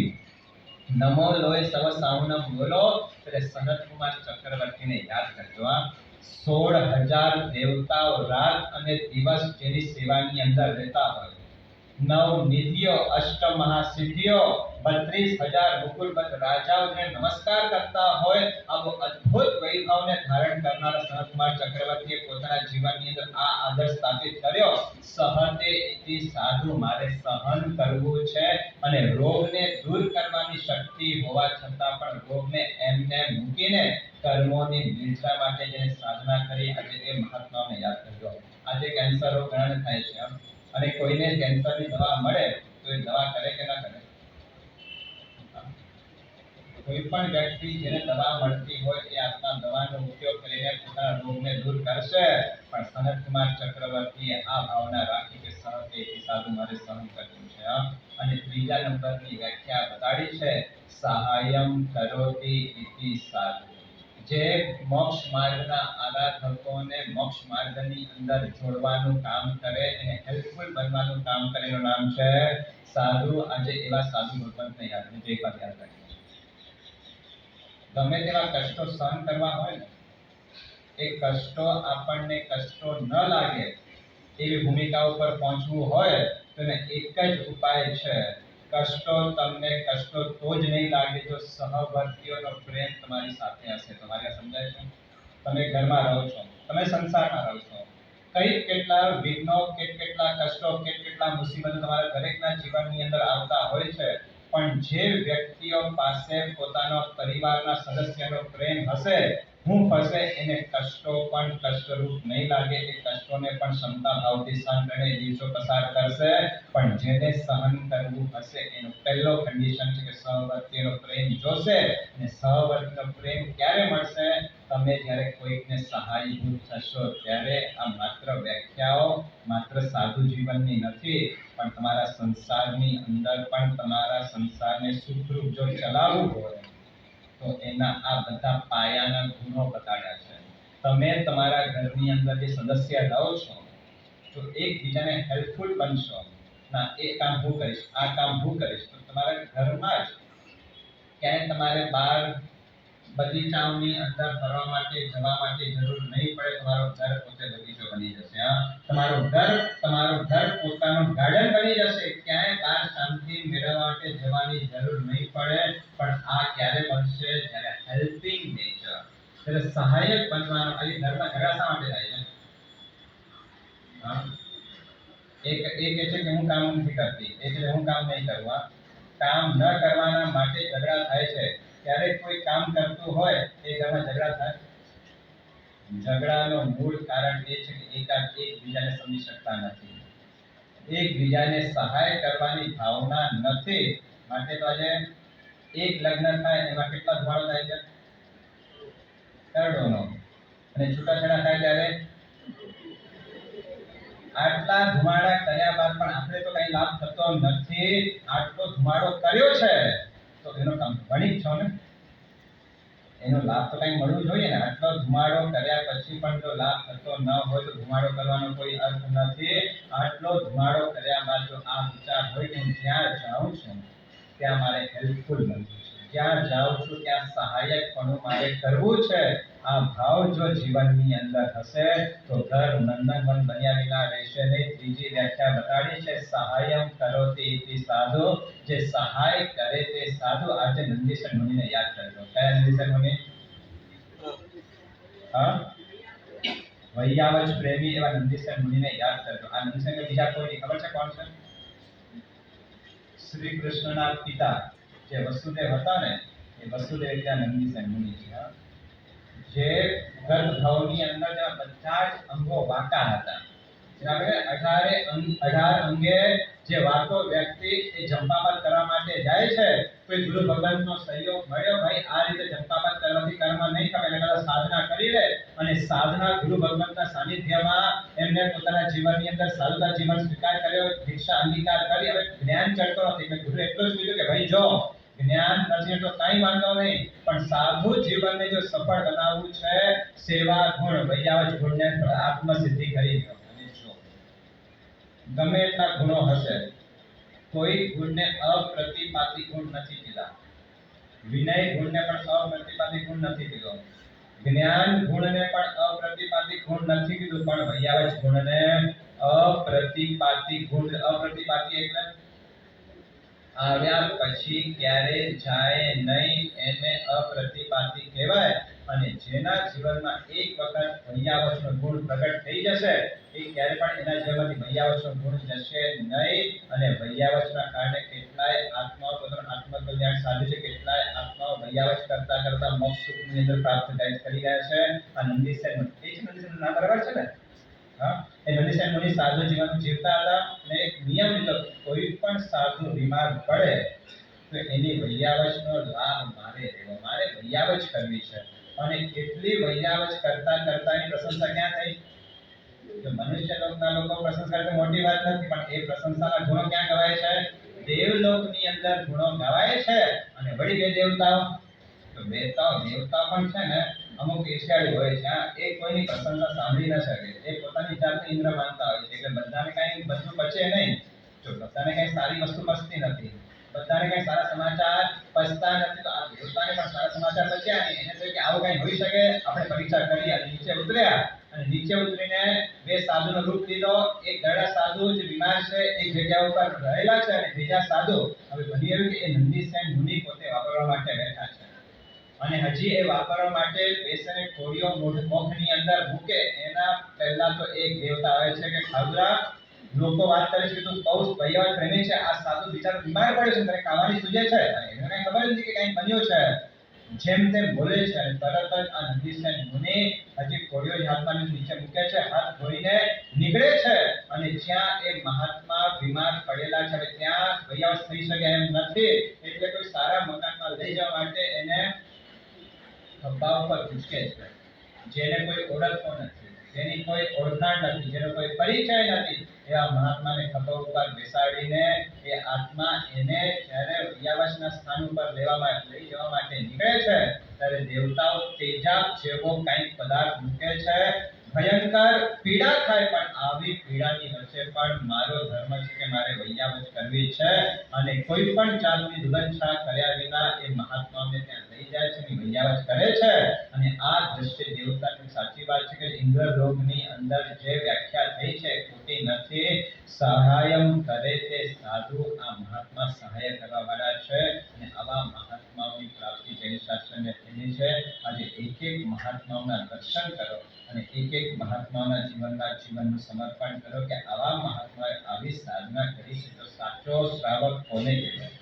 નમો લોય સવ સાઉનમ બોલો. એટલે સનતકુમાર ચક્રવર્તીને યાદ કરજો. 16000 દેવતાઓ રાત અને દિવસ જેની સેવાની અંદર રહેતા હોય, 9 નિધિઓ, અષ્ટમહાસિદ્ધિઓ, 32000 મુકુલબદ્ધ રાજાઓ જેને નમસ્કાર કરતા હોય, આવો અદ્ભુત વૈભવને ધારણ કરનારા સનતકુમાર ચક્રવર્તીએ પોતાના જીવનની અંદર આ આદર્શ સ્થાપિત કર્યો. સહતે ઇતિ સાધુ, મારે સહન કરવું છે અને રોગને દૂર કરવાની શક્તિ હોવા છતાં પણ રોગને એમને મૂકીને કર્મોની નિર્જા માટે જેને સાધના કરી. આજે એ મહાત્માઓને યાદ કરજો. આજે કેન્સર રોગ ઘણાને થાય છે અને કોઈને કેન્સરની દવા મળે તો એ દવા કરે કે ના કરે? કોઈ પણ વ્યક્તિ જેને દવા મળતી હોય એ આપના દવાનો ઉપયોગ કરીને પોતાના રોગને દૂર કરશે. પણ સનતકુમાર ચક્રવર્તીએ આ ભાવના રાખી કે સહતે સાધુ, મારે સહન કરવું છે. અને ત્રીજા નંબરની વ્યાખ્યા બતાડી છે સહાયમ કરોતિ ઇતિ સાધુ. જે મોક્ષ માર્ગના આરાધકોને મોક્ષ માર્ગની અંદર જોડવાનું કામ કરે અને હેલ્પફુલ બનવાનું કામ કરે એનું નામ છે સાધુ. આજે એવા સાધુ ભગવંતને યાદ રાખજો. એક વાત યાદ રાખજો, ગમે તેવા કષ્ટો સહન કરવા હોય ને, એ કષ્ટો આપણને કષ્ટો ન લાગે એવી ભૂમિકા ઉપર પહોંચવું હોય તો એને એક જ ઉપાય છે. કષ્ટો તમને કષ્ટો તો જ નહીં લાગે જો સહવર્તીઓનો પ્રેમ તમારી સાથે હશે. તમારે સમજાય છે? તમે ઘરમાં રહો છો, તમે સંસારમાં રહો છો, કેટલા વિઘ્નો, કેટલા કષ્ટો, કેટલા મુસીબતો તમારા દરેકના જીવનની અંદર આવતા હોય છે પણ જે વ્યક્તિઓ પાસે પોતાનો પરિવારના સદસ્યનો પ્રેમ હશે, હું હશે, એને કષ્ટો પણ કષ્ટરૂપ નહીં લાગે. એ કષ્ટોને પણ ક્ષમતા ભાવથી સહન કરીને દિવસો પસાર કરશે. પણ જેને સહન કરવું હશે એનો પહેલો કન્ડિશન છે કે સહવર્તીનો પ્રેમ જોશે. અને સહવર્તીનો પ્રેમ ક્યારે મળશે? તમે જ્યારે કોઈકને સહાયભૂત થશો ત્યારે. આ માત્ર વ્યાખ્યાઓ માત્ર સાધુ જીવનની નથી પણ તમારા સંસારની અંદર પણ તમારા સંસારને સુખરૂપ જો ચલાવવું હોય તો એના આ બધા પાયાના ગુણો બતાડ્યા છે. તમે તમારા ઘરની અંદર જે સદસ્ય રહો છો તો એકબીજાને હેલ્પફુલ બનશો. ના એ કામ હું કરીશ, આ કામ હું કરીશ, તો તમારા ઘરમાં જ ક્યાંય તમારે બહાર બગીચાઓની અંદર ફરવા માટે જવા માટે જરૂર નહીં પડે. તમારું ઘર પોતે બગીચો બની જશે. તમારું ઘર પોતાનું ગાર્ડન બની જશે. ક્યાંય બહાર શાંતિ મેળવવા માટે જવાની જરૂર નહીં પડે. પણ આ ક્યારે બનશે? જ્યારે હેલ્પિંગ નેચર, ત્યારે સહાયક બનવાનો. આ ઘરમાં ઝઘડા શા માટે થાય છે? એક એ કહે છે કે હું કામ નથી કરતી, એટલે હું કામ નહીં કરવા. કામ ન કરવાના માટે ઝઘડા થાય છે. ક્યારેક કોઈ કામ કરતું હોય એ ઘરમાં ઝઘડા થાય. ઝઘડાનો મૂળ કારણ એ છે કે એકબીજાને સમજી શકતા નથી, એકબીજાને સહાય કરવાની ભાવના નથી. માટે તો આજે એક લગ્ન થાય એમાં કેટલા ધુમાડો થાય છે? કરોડોનો. અને છૂટાછેડા થાય ત્યારે આટલા ધુમાડા કર્યા બાદ પણ આપણે તો કઈ લાભ થતો નથી. આટલો ધુમાડો કર્યો છે તો એનો કામ વણિક છો ને, એનો લાભ તો કઈ મળવું જોઈએ ને. આટલો ધુમાડો કર્યા પછી પણ જો લાભ થતો ન હોય તો ધુમાડો કરવાનો કોઈ અર્થ નથી. આટલો ધુમાડો કર્યા બાદ જો આ વિચાર હોય કે હું જ્યાં જાઉં છું ત્યાં મારે હેલ્પફુલ બનવું છે, જ્યાં જાઉં છું ત્યાં સહાયકપણું મારે કરવું છે, આ ભાવ જો જીવનની અંદર હશે તો ઘર નંદનવન બન્યા વિના રહેશે નહીં. ત્રીજી વ્યાખ્યા બતાડી છે સહાયમ કરોતિ ઇતિ સાધુ, જે સહાય કરે તે સાધુ. આજે નંદીસન મુનિને યાદ કરજો. કયા નંદીસન મુનિ? હા, વૈયાવચ પ્રેમી એવા નંદીસન મુનિને યાદ કરજો. આ નંદીસન બીજા કોઈ ખબર છે કોણ છે? શ્રી કૃષ્ણના પિતા જે વસુદેવ હતા ને, એ વસુદેવ ત્યાં નંદીસન મુનિ છે. જે ગર્ભભાવની અંદર બધા જ અંગો વાંકા હતા. જ્યારે 18 અંગે જે વાતો વ્યક્તિ એ જંપાપાત કરવા માટે જાય છે, કોઈ ગુરુ ભગવાનનો સહયોગ મળ્યો, ભાઈ આ રીતે જંપાપાત કરવાથી કર્મ નહીં થાય, એટલે સાધના કરી લે. અને સાધના ગુરુ ભગવાનના સાનિધ્યમાં એમને પોતાના જીવનની અંદર સાધુતા જીવન સ્વીકાર કર્યો, દીક્ષા અંગીકાર કરી. હવે જ્ઞાન ચડતો નથી એટલે ગુરુ એટલું જ કીધું કે ભાઈ જો જ્ઞાન નથી તો કઈ વાંધો નહીં, પણ સાધુ જીવનને જો સફળ બનાવવું છે, સેવા ગુણ વૈયાવચ ગુણને આત્મસિદ્ધિ કરી લો. અને જો ગમે એટલા ગુણો હશે, કોઈ ગુણને અપ્રતિપાતી ગુણ નથી કીધા. વિનય ગુણને પણ અપ્રતિપાતી ગુણ નથી કીધો, જ્ઞાન ગુણને પણ અપ્રતિપાતી ગુણ નથી કીધું, પણ વૈયાવચ ગુણને અપ્રતિપાતી ગુણ. અપ્રતિપાતી એટલે આવ્યા પછી ક્યારે જાય નહીં એને અપ્રતિપાતી કહેવાય. અને જેના જીવનમાં એક વખત વૈયાવચનો ગુણ પ્રગટ થઈ જશે, એ ક્યારે પણ એના જીવનમાંથી વૈયાવચનો ગુણ જશે નહીં. અને વૈયાવચના કારણે કેટલાય આત્માઓ પોતાનું આત્મકલ્યાણ સાધે છે, કેટલાય આત્માઓ વૈયાવચ કરતા કરતા મોક્ષ સુખની અંદર પ્રાપ્ત કરી ગયા છે. આ નંદીસેન મુનિ, એ જ નંદીસેનનું નામ બરાબર છે ને? હા, એ નંદીસેન મુનિ સાધુ જીવન જીવતા હતા. અને એક નિયમ લીધો, કોઈ પણ સાધુ બીમાર પડે તો એની વૈયાવચનો લાભ મારે લેવો, મારે વૈયાવચ કરવી છે. અને કેટલી વૈયાવચ કરતા કરતા એની પ્રશંસા ક્યાં થઈ? તો મનુષ્ય લોકના લોકો પ્રશંસા કરે મોટી વાત નથી, પણ એ પ્રશંસાના ગુણો ક્યાં ગવાય છે? દેવલોકની અંદર ગુણો ગવાય છે. અને વળી બે દેવતાઓ, તો દેવતા પણ છે ને અમુક ઈર્ષ્યાળુ હોય છે. એ કોઈની પ્રશંસા સાંભળી ન શકે, એ પોતાની જાતને ઇન્દ્ર માનતા હોય છે. એટલે બધાને કઈ બધું પચે નહીં. જો બધાને કઈ સારી વસ્તુ પચતી નથી, બધાને કઈ સારા સમાચાર પચતા નથી, તો આ દેવતાને પણ સારા સમાચાર પચ્યા નહીં. એને તો કે આવું કઈ હોઈ શકે? આપણે પરીક્ષા કરી અને નીચે ઉતર્યા. અને નીચે ઉતરીને બે સાધુનો રૂપ લીધો. એક ગરડા સાધુ જે બીમાર છે એક જગ્યા ઉપર રહેલા છે, અને બીજા સાધુ હવે બની આવ્યું કે એ નંદીસેન મુનિ પોતે વાપરવા માટે બેઠા છે. અને હજી એ વાપરવા માટે બેસને કોળીઓ મુખની અંદર મૂકે એના પહેલા તો એક દેવતા આવે છે કે ખાવરા, લોકો વાત કરે છે કે તું બહુ વૈયાવચ પ્રેમી છે, આ સાધુ બિચારો બીમાર પડ્યો છે, તને ખાવાની સૂજે છે. એને કઈ ખબર નથી કે કઈ બન્યું છે. જેમ તેમ બોલે છે અને તરત જ આ નંદીસેન મુનિ હજી કોળીઓ હાથમાં નીચે મૂકે છે, હાથ ધોઈને નીકળે છે. અને જ્યાં એ મહાત્મા બીમાર પડેલા છે ત્યાં વૈયાવચ થઈ શકે એમ નથી. એટલે કોઈ સારા મકાનમાં લઈ જવા માટે એને ખભા ઉપર ઉચકે છે. જેને કોઈ ઓળખતો નથી, જેની કોઈ ઓળખાણ નથી, જેનો કોઈ પરિચય નથી, એવા મહાત્માને ખભા ઉપર બેસાડીને એ આત્મા એને જ્યારે વૈયાવચના સ્થાન ઉપર લઈ જવા માટે નીકળે છે, ત્યારે દેવતાઓ તેજાબ જેવો કંઈક પદાર્થ મૂકે છે. ભયંકર પીડા થાય, પણ આવી પીડાની વચ્ચે પણ મારો ધર્મ છે કે મારે વૈયાવચ કરવી છે. અને કોઈ પણ જાતની દુર્ગંધા કર્યા વિના એ મહાત્માઓને ત્યાં લઈ જાય છે, વૈયાવચ કરે છે. અને આ દ્રશ્ય દેવતાની સાચી વાત છે કે ઇન્દ્રલોકની અંદર જે વ્યાખ્યા થઈ છે ખોટી નથી. સહાયમ કરે તે સાધુ, આ મહાત્મા સહાય કરવા વાળા છે. અને આવા મહાત્માઓની પ્રાપ્તિ જૈન શાસ્ત્રને થયેલી છે. આજે એક એક મહાત્માઓના દર્શન કરો અને એક એક મહાત્માઓના જીવનનું સમર્પણ કરો કે આવા મહાત્માએ આવી સાધના કરી છે. તો સાચો શ્રાવક કોને કહેવાય?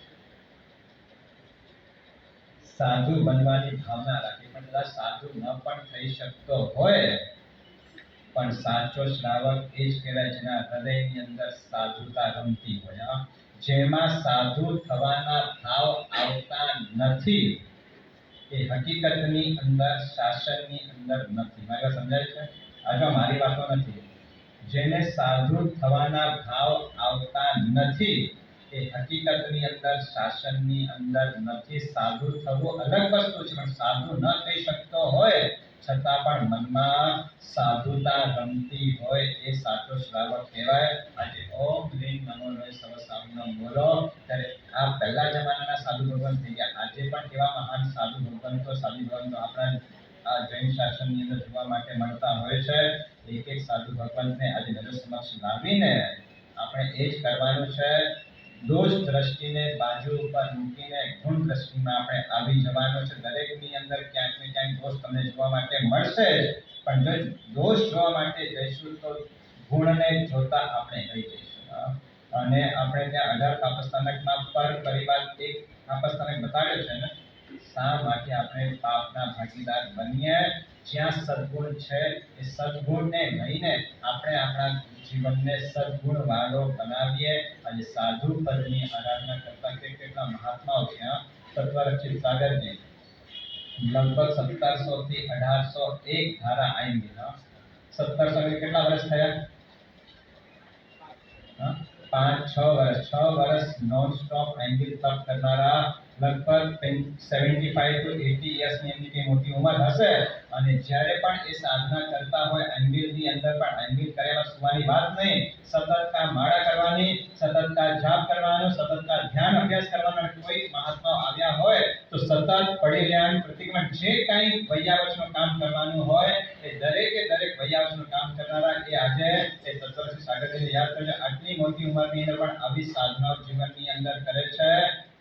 સાધુ બનવાની ભાવના રાખી, પણ કદાચ સાધુ ન પણ થઈ શકતો હોય, પણ સાચો શ્રાવક એ જ કહેવાય જેના હૃદયની અંદર સાધુતા રમતી હોય, જેમાં સાધુ થવાના ભાવ આવતા નથી, એ હકીકતની અંદર શાસનની અંદર નથી. મારી વાત સમજાય છે? આ મારી વાતો નથી. જેને સાધુ થવાના ભાવ આવતા નથી, એ હકીકતની અંદર શાસનની અંદર નથી. સાધુ થવું અલગ વસ્તુ છે, પણ સાધુ ન થઈ શકતો હોય છતાં પણ મનમાં સાધુતા રમતી હોય એ સાચો શ્રાવક કહેવાય. આજે ઓમ લીમ નમો લોય સવ સામનો બોલો ત્યારે આ પહેલા જમાનાના સાધુ ભગવાન થઈ ગયા. આજે પણ કેવા મહાન સાધુ ભગવંતો આપણા આ જૈન શાસનની અંદર જોવા માટે મળતા હોય છે. એક એક સાધુ ભગવંતને આજે નજર સમક્ષ લાવીને આપણે એ જ કરવાનું છે. દોષ દ્રષ્ટિને બાજુ ઉપર મૂકીને ગુણ દ્રષ્ટિમાં આપણે આવી જવાનું છે. દરેકની અંદર ક્યાંક ને ક્યાંક દોષ તમને જોવા માટે મળશે, પણ જો દોષ જોવા માટે જઈશું તો ગુણને જોતા આપણે રહી જઈશું. અને આપણે ત્યાં 18 પાપસ્થાનકમાં પર પરિવાર એક પાપસ્થાનક બતાવ્યો છે ને, શા માટે આપણે પાપના ભાગીદાર બનીએ? જ્યાં સદગુણ છે એ સદગુણને લઈને આપણે આપણા જીવનને સદગુણ વાળો બનાવીએ. અને સાધુ પદની આરાધના કરતા કેટલા મહાત્માઓ છે. તત્વરક્ષિત સાગરજી લગભગ 1700 થી 1801 ધારા આવી ગઈ. 1700 કેટલા વર્ષ થયા? 5-6 વર્ષ. 6 વર્ષ નોન સ્ટોપ એંગલ તપ કરનારા લગભગ 75 to 80 યર્સની એમની કઈ મોટી ઉંમર હશે. અને જ્યારે પણ એ સાધના કરતા હોય એંગલની અંદર, પણ એંગલ કર્યા સુવાની વાત નહીં, સતત કા માળા કરવાની, સતત કા જાપ કરવાનો, સતત કા ધ્યાન અભ્યાસ કરવાનો. કોઈ મહાત્મા આવ્યા હોય તો સતત પડી રહ્યા પ્રતિક્રમણ જે કંઈ વૈયાવચનું કામ કરવાનું હોય એ દરેક વૈયાવચનું કામ કરનારા એ આજે એ તત્વરક્ષિત સાગરજીને યાદ કરજો. આટલી મોટી ઉંમરની અંદર પણ આવી સાધનાઓ જીવનની અંદર કરે છે.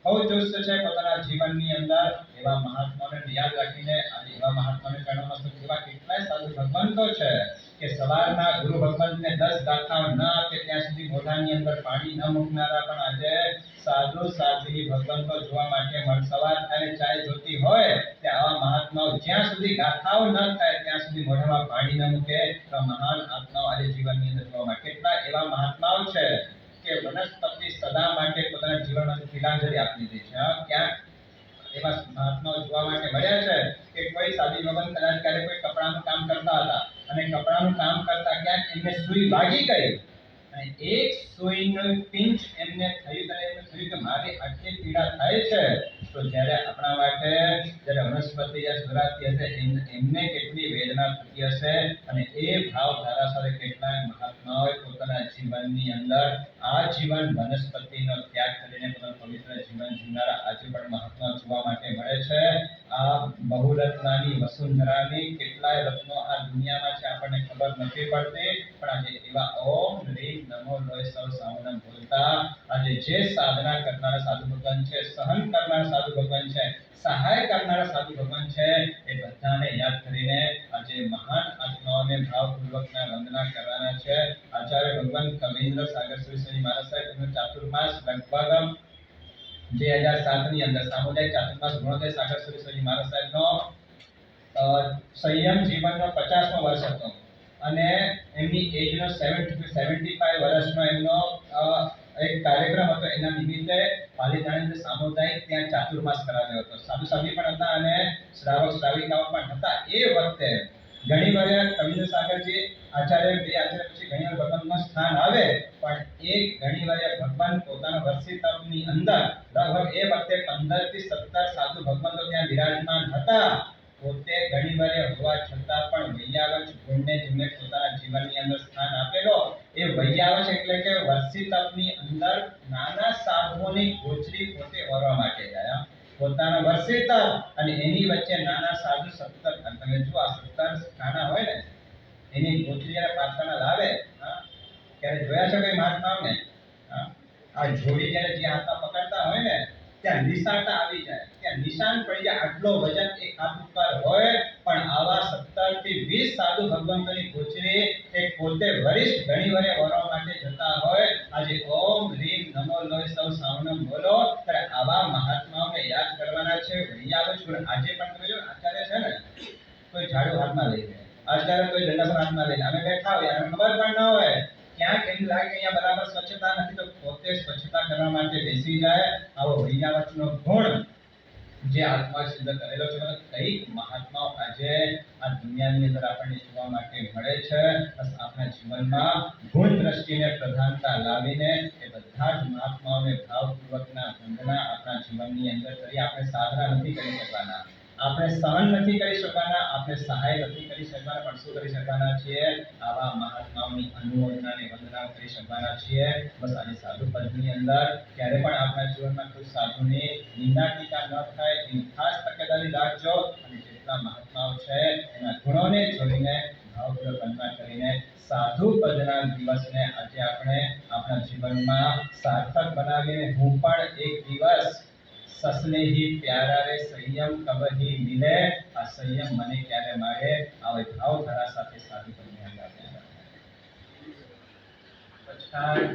બહુ ચુસ્ત છે પોતાના જીવનની અંદર. એવા મહાત્માઓને યાદ રાખીને આજે એવા મહાત્માઓને ચરણોમાં એવા કેટલાય સાધુ ભગવંતો છે કે સવારના ગુરુ ભગવંતને 10 ગાથાઓ ન આપે ત્યાં સુધી મોઢાની અંદર પાણી ન મૂકનારા પણ આજે સાધુ સાધ્વી ભગવંતો જોવા માટે સવાર અને ચાય જોતી હોય તે આવા મહાત્માઓ જ્યાં સુધી ગાથાઓ ન થાય ત્યાં સુધી મોઢામાં પાણી ન મૂકે તો મહાન આત્માઓ આજે જીવનની અંદર જોવા માટે કેટલા એવા મહાત્માઓ છે કે વનસ્પતિ સદા માટે પોતાના જીવનમાં તિલાંજલિ આપી દીધી છે. ક્યાંક એવા મહાત્માઓ જોવા માટે મળ્યા છે કે કોઈ સાદી ભગવાન કદાચ ક્યારે કોઈ કપડાનું કામ કરતા હતા અને કપડાનું કામ કરતા ક્યાંક એમને સૂઈ લાગી ગઈ અને એક સૂઈનું પિંચ એમને થયું અને એમને થયું કે મારી આટલી પીડા થાય છે. તો જ્યારે આપણા માટે જ્યારે વનસ્પતિ યા સુરાતી હશે એમને કેટલી વેદના થતી હશે. અને એ ભાવ ધારા સાથે કેટલાય મહાત્માઓએ પોતાના જીવનની અંદર આ જીવન વનસ્પતિનો ત્યાગ કરીને પોતાનું પવિત્ર જીવન જીવનારા આજે પણ મહાત્મા જોવા માટે મળે છે. આ બહુરત્નાની વસુંધરાની કેટલાય રત્નો આ દુનિયામાં છે આપણને ખબર નથી પડતી, પણ આજે એવા ઓમ રીમ નમો લોય સવ સાવનમ બોલતા આજે જે સાધના કરનારા સાધુ ભગવાન છે, સહન કરનારા સાધુ ભગવાન છે, સહાય કરનારા સાધુ ભગવાન છે, એ બધાને યાદ કરીને આજે મહાન આત્માઓને ભાવપૂર્વકના વંદના કરવાના છે. આચાર્ય ભગવાન કવિન્દ્ર સાગર સુરી મહારાજ સાહેબ એમનો ચાતુર્માસ લગભગ 2007 ની અંદર સામુદાયિક ચાતુર્માસ ગુણોદય સાગર સુરી મહારાજ સાહેબનો સંયમ જીવનનો 50મો વર્ષ હતો અને એમની એજનો 75 વર્ષનો એમનો એક કાર્યક્રમ હતો. એના નિમિત્તે પાલીતાણા સામુદાયિક ત્યાં ચાતુર્માસ કરાવ્યો હતો. સાધુ સાધ્વી પણ હતા અને શ્રાવક શ્રાવિકાઓ પણ હતા. એ વખતે ઘણી વાર કવિન્દ્ર સાગરજી આચાર્ય બે આચાર્ય પછી ઘણી વાર ભગવાનનું સ્થાન આવે, પણ એ ઘણી વાર ભગવાન પોતાના વર્ષી તપની અંદર લગભગ એ વખતે 15 થી 17 સાધુ ભગવંતો ત્યાં વિરાજમાન હતા. પોતે ઘણી વાર હોવા છતાં પણ વૈયાવચ ગુણને જેમને પોતાના જીવનની અંદર સ્થાન આપેલો, એ વૈયાવચ એટલે કે વર્ષી તપની અંદર નાના સાધુઓની ગોચરી પોતે ઓરવા માટે ગયા. પોતાના વર્ષી તપ અને એની વચ્ચે નાના સાધુ 17, તમે જો આ 17 ખાના હોય ને એની ગોચરી અને પાત્રના લાવે. ક્યારે જોયા છે કોઈ મહાત્માઓને? આ જોડી જ્યારે જે હાથમાં પકડતા હોય ને ત્યાં નિશાળતા આવી જાય, ત્યાં નિશાન પડી જાય, આટલો વજન એક હાથ ઉપર હોય, પણ આવા 17 થી 20 સાધુ ભગવંતોની ગોચરી એક પોતે વરિષ્ઠ ઘણી વરે વરો માટે જતા હોય, આજે ઓમ રીમ નમો લોય સૌ સાવનમ બોલો, ત્યારે આવા મહાત્માઓને યાદ કરવાના છે. વળી આવો છું આજે પણ તમે જો આચાર્ય છે ને, કોઈ ઝાડુ હાથમાં લઈ લે, આચાર્ય કોઈ દંડાસન હાથમાં લઈ લે, અમે બેઠા હોય અને ખબર પણ ન હોય, ક્યાંક એમ લાગે કે અહીંયા બરાબર સ્વચ્છતા નથી, તો પોતે સ્વચ્છતા કરવા માટે બેસી જાય. આવો વૈયાવચનો ગુણ જે આત્મા સિદ્ધ કરેલો છે, કઈક મહાત્માઓ આજે આ દુનિયાની અંદર આપણને જોવા માટે મળે છે. બસ આપણા જીવનમાં ગુણ દ્રષ્ટિને પ્રધાનતા લાવીને એ બધા જ મહાત્માઓને ભાવપૂર્વકના વંદના આપણા જીવનની અંદર કરી. આપણે સાધના નથી કરી શકવાના, આપણે સહન નથી કરી શકવાના, આપણે સહાય નથી કરી શકવાના, પણ શું કરી શકવાના છીએ? આવા મહાત્માઓની અનુમોદનાને વંદના કરી શકવાના છીએ. બસ આજે સાધુ પદની અંદર ક્યારે પણ આપણા જીવનમાં કોઈ સાધુની નિંદા ટીકા ન થાય એની ખાસ તકેદારી રાખજો, અને જેટલા મહાત્માઓ છે એના ગુણોને જોઈને ભાવપૂર્વક વંદના કરીને સાધુ પદના દિવસને આજે આપણે આપણા જીવનમાં સાર્થક બનાવીને હું પણ એક દિવસ સસને ही प्यारा रे संयम कब ही मिले, આ સંયમ મને ક્યારે મળે, આવે ભાવ ધારા સાથે સાધુ પદની અંદર પછાડ